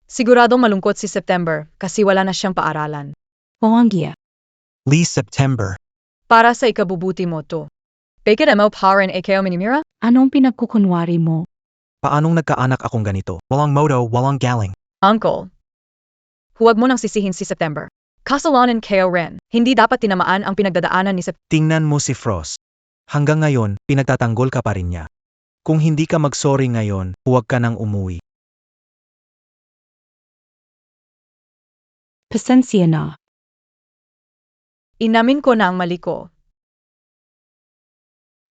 Siguradong malungkot si September kasi wala na siyang paaralan. Poanggia. Lee September. Para sa ikabubuti mo to. Bakit mo parin ikaw minimira? Anong pinagkukunwari mo? Paanong nagkaanak akong ganito? Walang modo, walang galing. Uncle. Huwag mo nang sisihin si September. Kasalanan kayo rin. Hindi dapat tinamaan ang pinagdadaanan ni September. Tingnan mo si Frost. Hanggang ngayon, pinagtatanggol ka pa rin niya. Kung hindi ka mag-sorry ngayon, huwag ka nang umuwi. Pasensya na. Inamin ko na ang mali ko.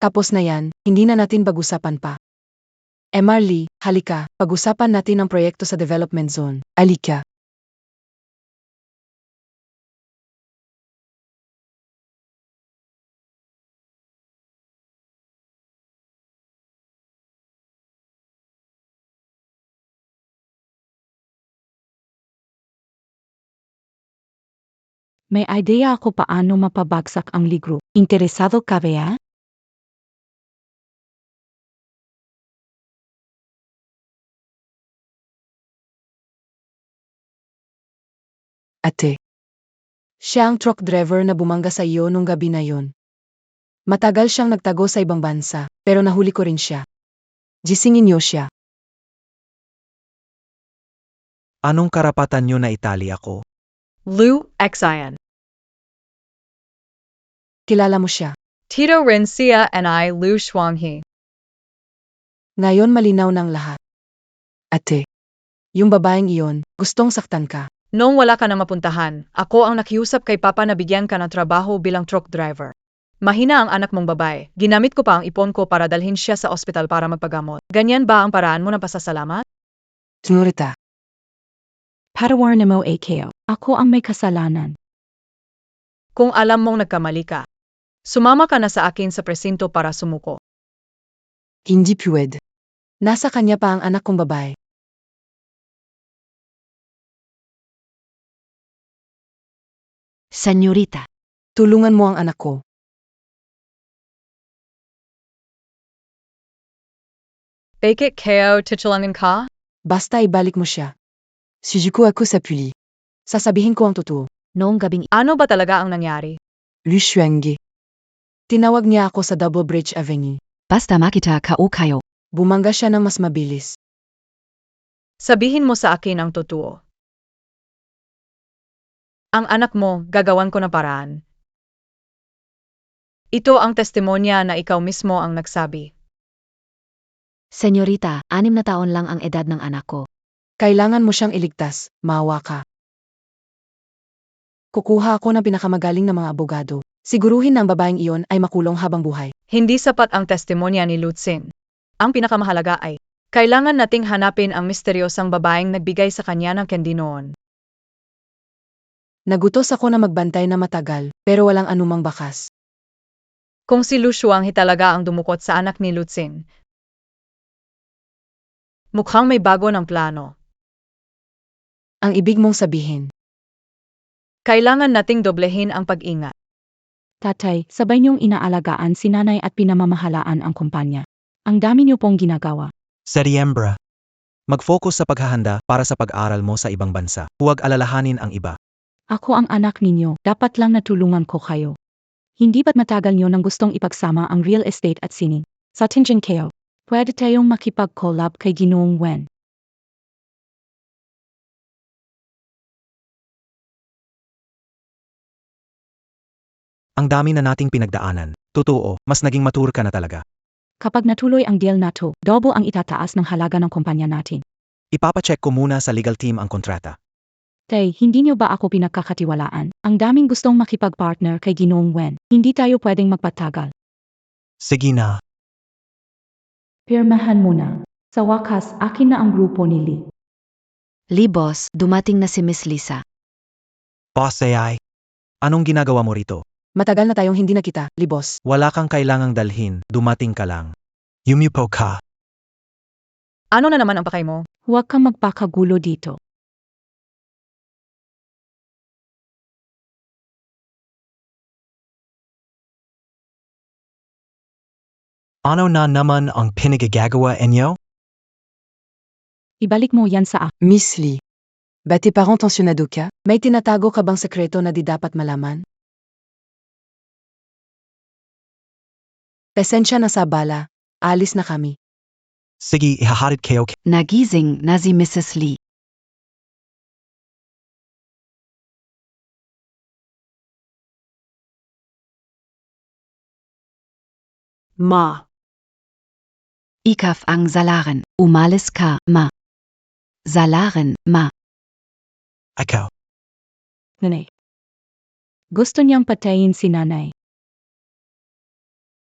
Tapos na yan, hindi na natin pag-usapan pa. Lee, halika, pag-usapan natin ang proyekto sa development zone. Alika. May idea ako paano mapabagsak ang ligro. Interesado ka ba? Ate. Siya ang truck driver na bumangga sa iyo nung gabi na yon. Matagal siyang nagtago sa ibang bansa, pero nahuli ko rin siya. Gisingin niyo siya. Anong karapatan nyo na itali ako? Lou Xian. Kilala mo siya. Tito Rencia and I Lou Shuanghe. Ngayon malinaw ng lahat. Ate. Yung babaeng iyon, gustong saktan ka. Noong wala ka na mapuntahan, ako ang nakiusap kay Papa na bigyan ka ng trabaho bilang truck driver. Mahina ang anak mong babae. Ginamit ko pa ang ipon ko para dalhin siya sa ospital para magpagamot. Ganyan ba ang paraan mo ng pasasalamat? Senyorita. Parawar na mo AKO. Ako ang may kasalanan. Kung alam mong nagkamali ka, sumama ka na sa akin sa presinto para sumuko. Hindi pwede. Nasa kanya pa ang anak kong babae. Senyorita. Tulungan mo ang anak ko. Bakit kayo titulangan ka? Basta ibalik mo siya. Suzuko ako sa puli. Sasabihin ko ang totoo. Noong gabing Ano ba talaga ang nangyari? Lu Xuange. Tinawag niya ako sa Double Bridge Avenue. basta makita ka o kayo. Bumangga siya ng mas mabilis. Sabihin mo sa akin ang totoo. Ang anak mo, gagawan ko ng paraan. Ito ang testimonya na ikaw mismo ang nagsabi. Senyorita, 6 na taon lang ang edad ng anak ko. Kailangan mo siyang iligtas, maawa ka. Kukuha ako ng pinakamagaling na mga abogado. Siguruhin na ang babaeng iyon ay makulong habang buhay. Hindi sapat ang testimonya ni Lutzin. Ang pinakamahalaga ay, kailangan nating hanapin ang misteryosang babaeng nagbigay sa kanya ng candy noon. Nagutos ako na magbantay na matagal, pero walang anumang bakas. Kung si Lu Shuanghe talaga ang dumukot sa anak ni Lutzin, mukhang may bago ng plano. Ang ibig mong sabihin, Kailangan nating doblehin ang pag-ingat. Tatay, sabay niyong inaalagaan si nanay at pinamamahalaan ang kumpanya. Ang dami niyo pong ginagawa. Setyembra. Mag-focus sa paghahanda para sa pag-aral mo sa ibang bansa. Huwag alalahanin ang iba. Ako ang anak ninyo, dapat lang natulungan ko kayo. Hindi ba't matagal niyo nang gustong ipagsama ang real estate at sining? Sa tingin kayo, pwede tayong makipag-collab kay Ginoong Wen. Ang dami na nating pinagdaanan. Totoo, mas naging mature ka na talaga. Kapag natuloy ang deal na to, double ang itataas ng halaga ng kumpanya natin. Ipapacheck ko muna sa legal team ang kontrata. Tay, hindi niyo ba ako pinagkakatiwalaan? Ang daming gustong makipag-partner kay Ginoong Wen. Hindi tayo pwedeng magpatagal. Sige na. Pirmahan mo na. Sa wakas, akin na ang grupo ni Lee. Lee boss, dumating na si Miss Lisa. Boss AI. Anong ginagawa mo rito? matagal na tayong hindi nakita, libos. Wala kang kailangang dalhin, dumating ka lang. Yumipo ka. Ano na naman ang pakay mo? Huwag kang magpakagulo dito. Ano na naman ang pinagagagawa inyo? Ibalik mo yan sa akin. Miss Lee. Ba tes parents tensionado ka? May tinatago ka bang sekreto na di dapat malaman? Pasensya na sa bala. Alis na kami. Sige, ihahatid kayo. Nagising na si Mrs. Lee. Ma. Ikaf ang salaran. Umalis ka, ma. Salaran, ma. Ikaw. Nanay. Gusto niyang patayin si nanay.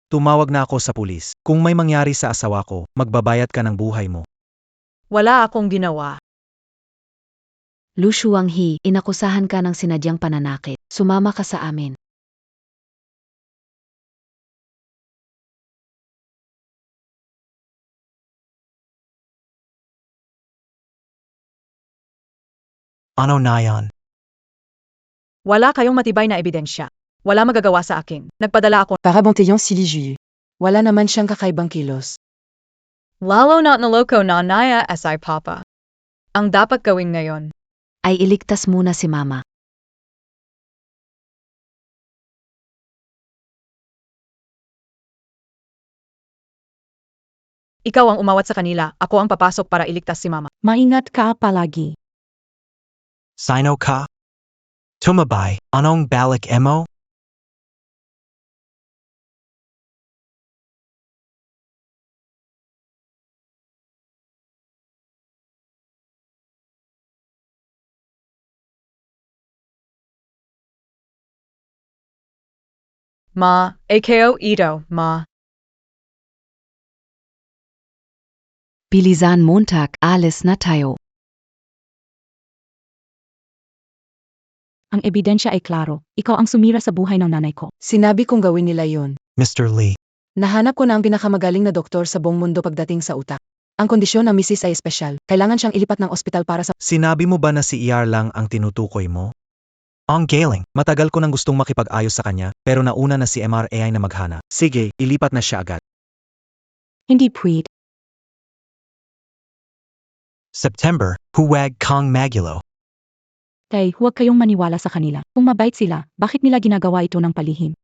Tumawag na ako sa pulis. Kung may mangyari sa asawa ko, magbabayad ka ng buhay mo. Wala akong ginawa. Lu Shuanghi, inakusahan ka ng sinadyang pananakit. Sumama ka sa amin. Ano na yan? Wala kayong matibay na ebidensya. Wala magagawa sa akin. Nagpadala ako. Para bantayan si Lee Juyu. Wala naman siyang kakaibang kilos. Lalo na naloko na naya SI Papa. Ang dapat gawin ngayon. Ay iligtas muna si mama. Ikaw ang umawat sa kanila. Ako ang papasok para iligtas si mama. Maingat ka palagi. Sino ka? Tumabay, anong balik emo? Ma, AKO Ito, ma. Bilisan Montag, alis na tayo. Ang ebidensya ay klaro. Ikaw ang sumira sa buhay ng nanay ko. Sinabi kong gawin nila yon. Mr. Lee. Nahanap ko na ang pinakamagaling na doktor sa buong mundo pagdating sa utak. Ang kondisyon ng misis ay espesyal. Kailangan siyang ilipat ng ospital para sa... Sinabi mo ba na si ER lang ang tinutukoy mo? Ang galing. Matagal ko nang gustong makipag-ayos sa kanya, pero nauna na si MRAI na maghana. Sige, ilipat na siya agad. Hindi pwede. September, huwag kang magulo. Tay, huwag kayong maniwala sa kanila. Kung mabait sila, bakit nila ginagawa ito ng palihim?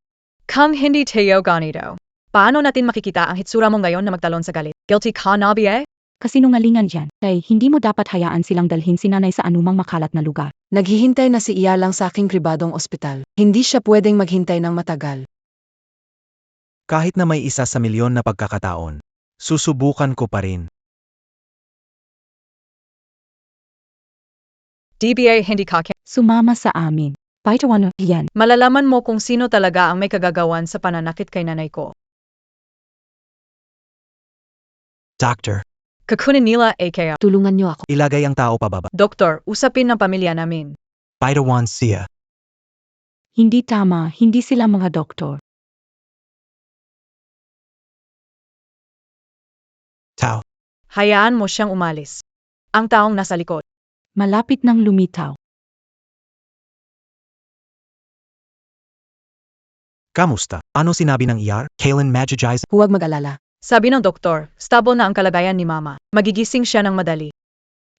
Kung hindi tayo ganito. Paano natin makikita ang hitsura mo ngayon na magtalon sa galit? Guilty ka na, BA? Kasinungalingan yan. Tay, hindi mo dapat hayaan silang dalhin si nanay sa anumang makalat na lugar. Naghihintay na si Iya lang sa aking pribadong ospital. Hindi siya pwedeng maghintay ng matagal. Kahit na may isa sa milyon na pagkakataon, susubukan ko pa rin. DBA hindi ka Sumama sa amin. Paitawano, yan. Malalaman mo kung sino talaga ang may kagagawan sa pananakit kay nanay ko. Doctor, Kakunin nila AKO. Tulungan niyo ako. ilagay ang tao pababa. Doktor, usapin ng pamilya namin. Paitawan siya. Hindi tama, hindi sila mga doktor. Tao. Hayaan mo siyang umalis. Ang taong nasa likod. Malapit nang lumitaw. Kamusta? Ano sinabi ng ER? Kailan magigize? Huwag mag-alala. Sabi ng doktor, stable na ang kalagayan ni mama. Magigising siya ng madali.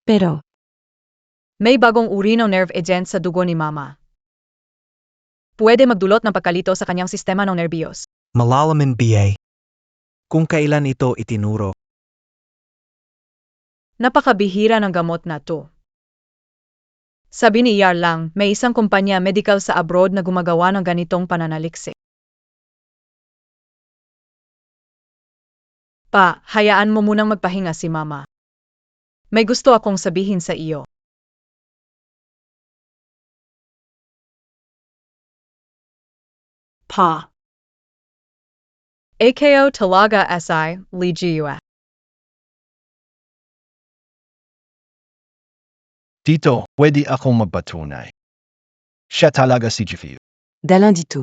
Pero, May bagong uri ng nerve agent sa dugo ni mama. Pwede magdulot ng pagkalito sa kanyang sistema ng nerbiyos. Malalaman BA. Kung kailan ito itinuro, Napakabihira ng gamot na to. Sabi ni Yar lang, may isang kumpanya medical sa abroad na gumagawa ng ganitong pananaliksik. Pa, hayaan mo munang magpahinga si mama. May gusto akong sabihin sa iyo. Pa. AKO talaga SI, Lee Jiua. Dito, pwede akong magpatunay. Siya talaga si Jifiu. Dalan dito.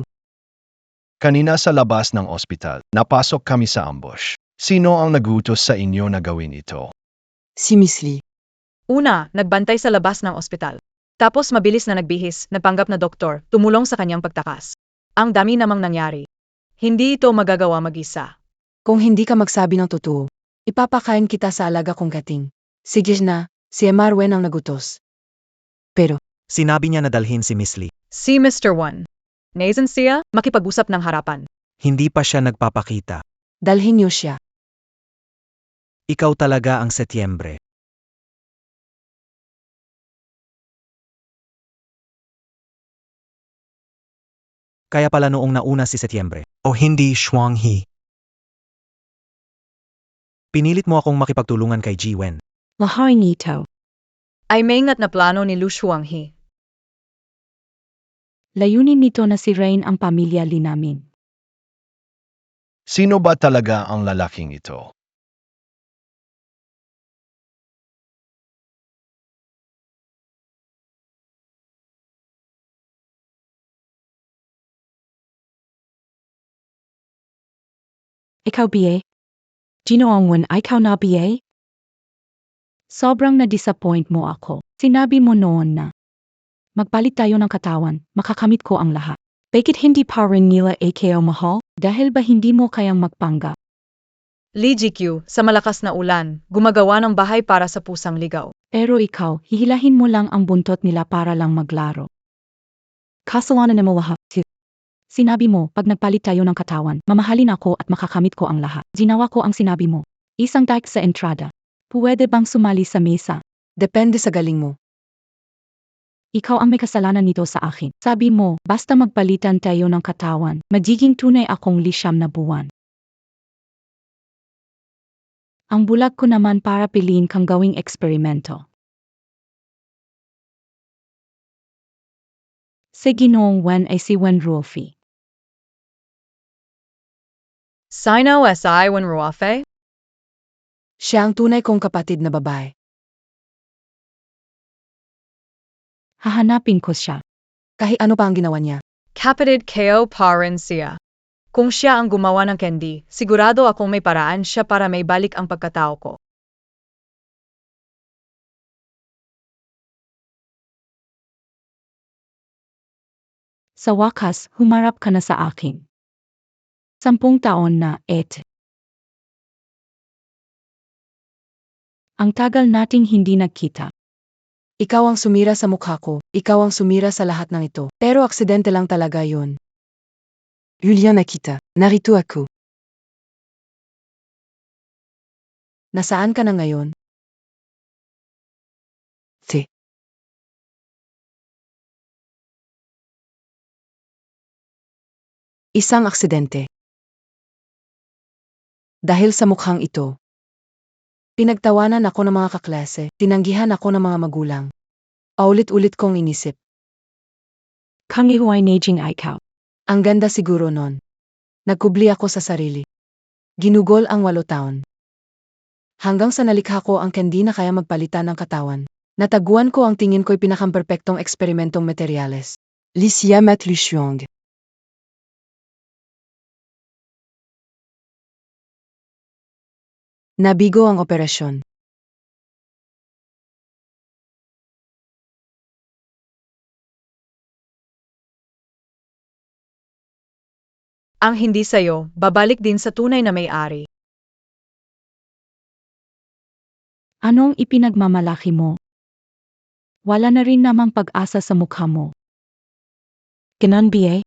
Kanina sa labas ng ospital, napasok kami sa ambush. Sino ang nagutos sa inyo na gawin ito? Si Miss Lee. Una, nagbantay sa labas ng ospital. Tapos mabilis na nagbihis, nagpanggap na doktor, tumulong sa kanyang pagtakas. Ang dami namang nangyari. Hindi ito magagawa mag-isa. Kung hindi ka magsabi ng totoo, ipapakain kita sa alaga kong kating. Sige na, si Emarwen ang nagutos. Pero, Sinabi niya na dalhin si Miss Lee. Si Mr. One. Naisan siya, makipag-usap ng harapan. Hindi pa siya nagpapakita. dalhin niyo siya. Ikaw talaga ang Setyembre. Kaya pala noong nauna si Setyembre. O hindi, Shuanghi. Pinilit mo akong makipagtulungan kay Jiwen. Lahat nito. Ay maingat na plano ni Lu Shuanghi. Layunin nito na sirain ang pamilya Lee namin. Sino ba talaga ang lalaking ito? Ikaw BA? Ginoong ikaw na BA? Sobrang na-disappoint mo ako. Sinabi mo noon na magpalit tayo ng katawan, makakamit ko ang lahat. Bakit hindi pa rin nila AKO mahal? Dahil ba hindi mo kayang magpanggap? Lee GQ, sa malakas na ulan, gumagawa ng bahay para sa pusang ligaw. Pero ikaw, hihilahin mo lang ang buntot nila para lang maglaro. Kasalanan mo lahat. Sinabi mo, pag nagpalit tayo ng katawan, mamahalin ako at makakamit ko ang lahat. Ginawa ko ang sinabi mo. Isang dike sa entrada. Pwede bang sumali sa mesa? Depende sa galing mo. Ikaw ang may kasalanan nito sa akin. Sabi mo, basta magpalitan tayo ng katawan, magiging tunay akong 9 na buwan. Ang bulag ko naman para piliin kang gawing eksperimento. Sa Ginoong Wen ay si Wen Ruofi. Sino SI Wen Ruafe? Siya ang tunay kong kapatid na babae. Hahanapin ko siya. Kahit ano pa ang ginawa niya. Kapatid KO pa rin siya. Kung siya ang gumawa ng candy, sigurado akong may paraan siya para may balik ang pagkatao ko. Sa wakas, humarap ka na sa akin. 10 taon na, Ang tagal nating hindi nagkita. Ikaw ang sumira sa mukha ko. Ikaw ang sumira sa lahat ng ito. Pero aksidente lang talaga yon. Julian Akita, narito ako. Nasaan ka na ngayon? Te. Isang aksidente. Dahil sa mukhang ito. Pinagtawanan ako ng mga kaklase, tinanggihan ako ng mga magulang. Paulit-ulit kong inisip. Kang ihuay naging ikaw. Ang ganda siguro nun. Nagkubli ako sa sarili. Ginugol ang 8 taon. Hanggang sa nalikha ko ang candy na kaya magpalitan ng katawan. Nataguan ko ang tingin ko'y pinakamperpektong eksperimentong materyales. Licia Mat Lushuang. Nabigo ang operasyon. Ang hindi sayo, babalik din sa tunay na may-ari. Anong ipinagmamalaki mo? Wala na rin namang pag-asa sa mukha mo. Ganon BA?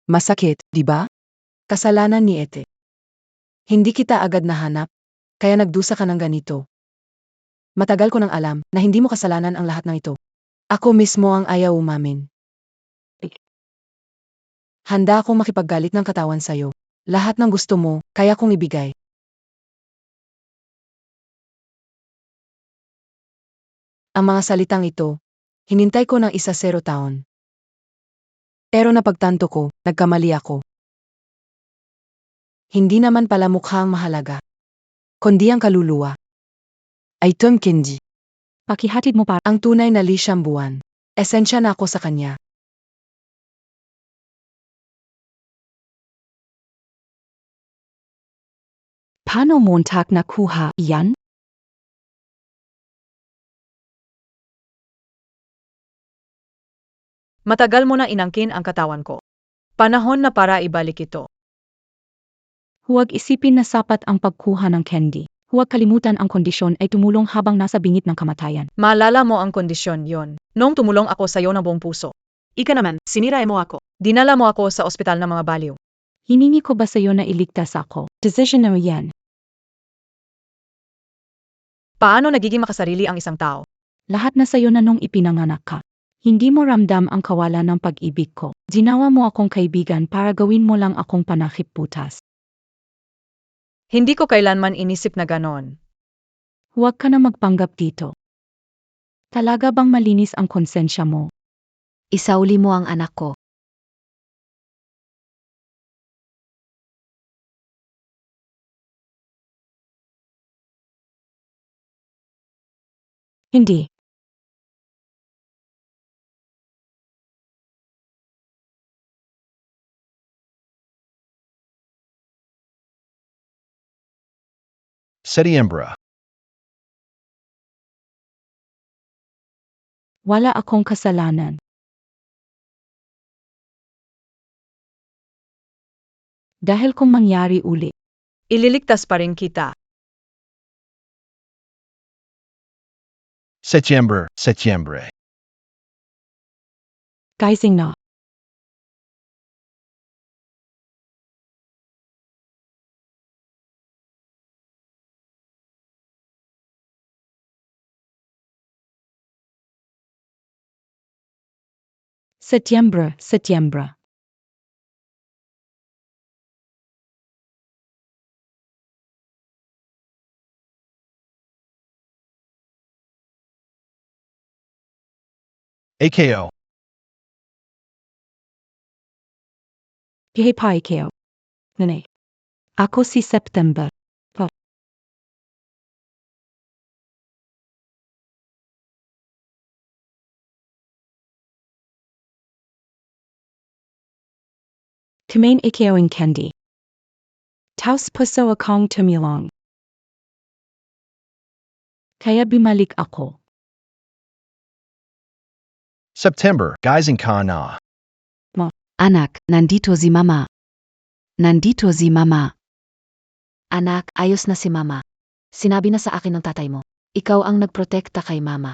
Masakit, di ba? Kasalanan ni Ete. Hindi kita agad nahanap, kaya nagdusa ka ng ganito. Matagal ko nang alam na hindi mo kasalanan ang lahat ng ito. Ako mismo ang ayaw umamin. Handa akong makipaggalit ng katawan sa'yo. Lahat ng gusto mo, kaya kong ibigay. Ang mga salitang ito, hinintay ko ng 10 taon. Pero napagtanto ko, nagkamali ako. Hindi naman pala mukha ang mahalaga, kundi ang kaluluwa. Ay Tom Kendi. Pakihatid mo para Ang tunay na Li Shambuan. Esensya na ako sa kanya. paano montak nakuha iyan? Matagal mo na inangkin ang katawan ko. Panahon na para ibalik ito. Huwag isipin na sapat ang pagkuha ng candy. Huwag kalimutan ang kondisyon ay tumulong habang nasa bingit ng kamatayan. Maalala mo ang kondisyon yon. Nung tumulong ako sa iyo ng buong puso. Ika naman, sinira mo ako. Dinala mo ako sa ospital ng mga baliw. Hiningi ko ba sa iyo na iligtas ako? Decision na yan. Paano nagiging makasarili ang isang tao? Lahat na sa iyo na nung ipinanganak ka. Hindi mo ramdam ang kawalan ng pag-ibig ko. Ginawa mo akong kaibigan para gawin mo lang akong panakip-putas. Hindi ko kailanman inisip na ganon. Huwag ka na magpanggap dito. Talaga bang malinis ang konsensya mo? Isauli mo ang anak ko. Hindi. Setiembra. Wala akong kasalanan. Dahil kung mangyari uli, Ililigtas pa rin kita. Septiembre. Septiembre. guysing na. Setyembre, Setyembre. AKO. Pihay kayo. Nene. Ako si September. Pa. Kumain ikaw ang candy. Taos puso akong tumilong. Kaya bumalik ako. September. Guysing ka na. Anak, nandito si mama. Nandito si mama. Anak, ayos na si mama. Sinabi na sa akin ng tatay mo. Ikaw ang nagprotekta kay mama.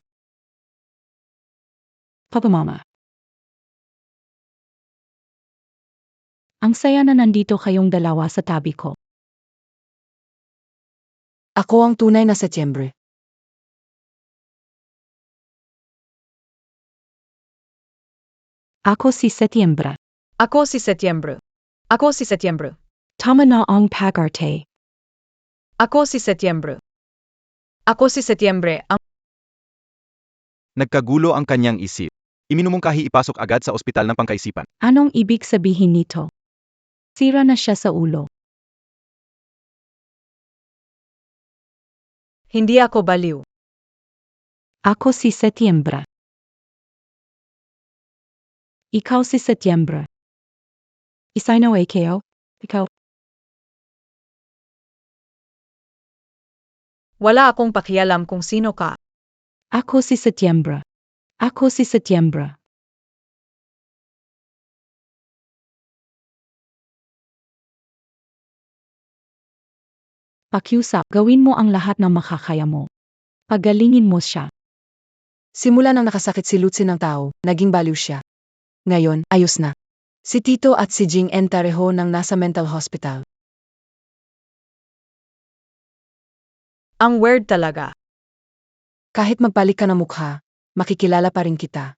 Papa Mama. Ang saya na nandito kayong dalawa sa tabi ko. Ako ang tunay na Setyembre. Ako si Setyembre. Ako si Setyembre. Ako si Setyembre. Tama na ang pag-arte. Ako si Setyembre. Ako si Setyembre, ang Nagkagulo ang kanyang isip. Iminumungkahi ipasok agad sa ospital ng pangkaisipan. Anong ibig sabihin nito? Sira na siya sa ulo. hindi ako baliw. Ako si Setyembre. Ikaw si Setyembre. Isay na kayo? Ikaw. Wala akong pakialam kung sino ka. Ako si Setyembre. Ako si Setyembre. Pakiusap, gawin mo ang lahat ng makakaya mo. Pagalingin mo siya. Simula nang nakasakit si Lutzi ng tao, naging baliw siya. Ngayon, ayos na. Si Tito at si Jing En pareho nang nasa mental hospital. Ang weird talaga. Kahit magpalik ka ng mukha, makikilala pa rin kita.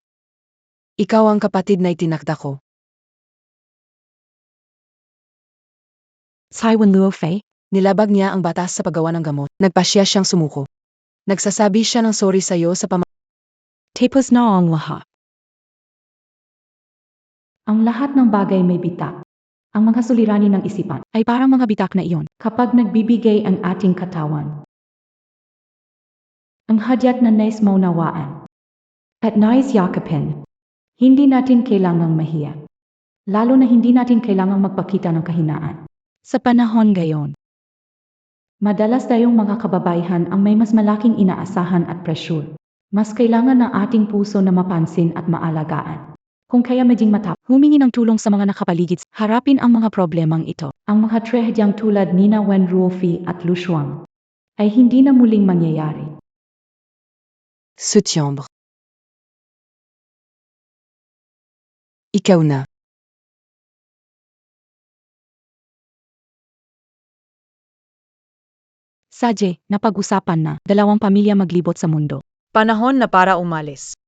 Ikaw ang kapatid na itinakda ko. Saiwan Luo Fei, Nilabag niya ang batas sa paggawa ng gamot. Nagpasya siyang sumuko. Nagsasabi siya ng sorry sa'yo sa tapos na ang lahat. Ang lahat ng bagay may bitak. Ang mga suliranin ng isipan ay parang mga bitak na iyon kapag nagbibigay ang ating katawan. Ang hadyat na nais maunawaan. At nais yakapin. Hindi natin kailangang mahiya. Lalo na hindi natin kailangang magpakita ng kahinaan. Sa panahon ngayon, madalas tayong mga kababaihan ang may mas malaking inaasahan at presyur. Mas kailangan ng ating puso na mapansin at maalagaan. Kung kaya maging humingi ng tulong sa mga nakapaligid, harapin ang mga problemang ito. Ang mga trahedyang tulad nina Wen Ruofi at Lu Shuang ay hindi na muling mangyayari. Septembre. Ikaw na. Sadye, napag-usapan na, dalawang pamilya maglibot sa mundo. Panahon na para umalis.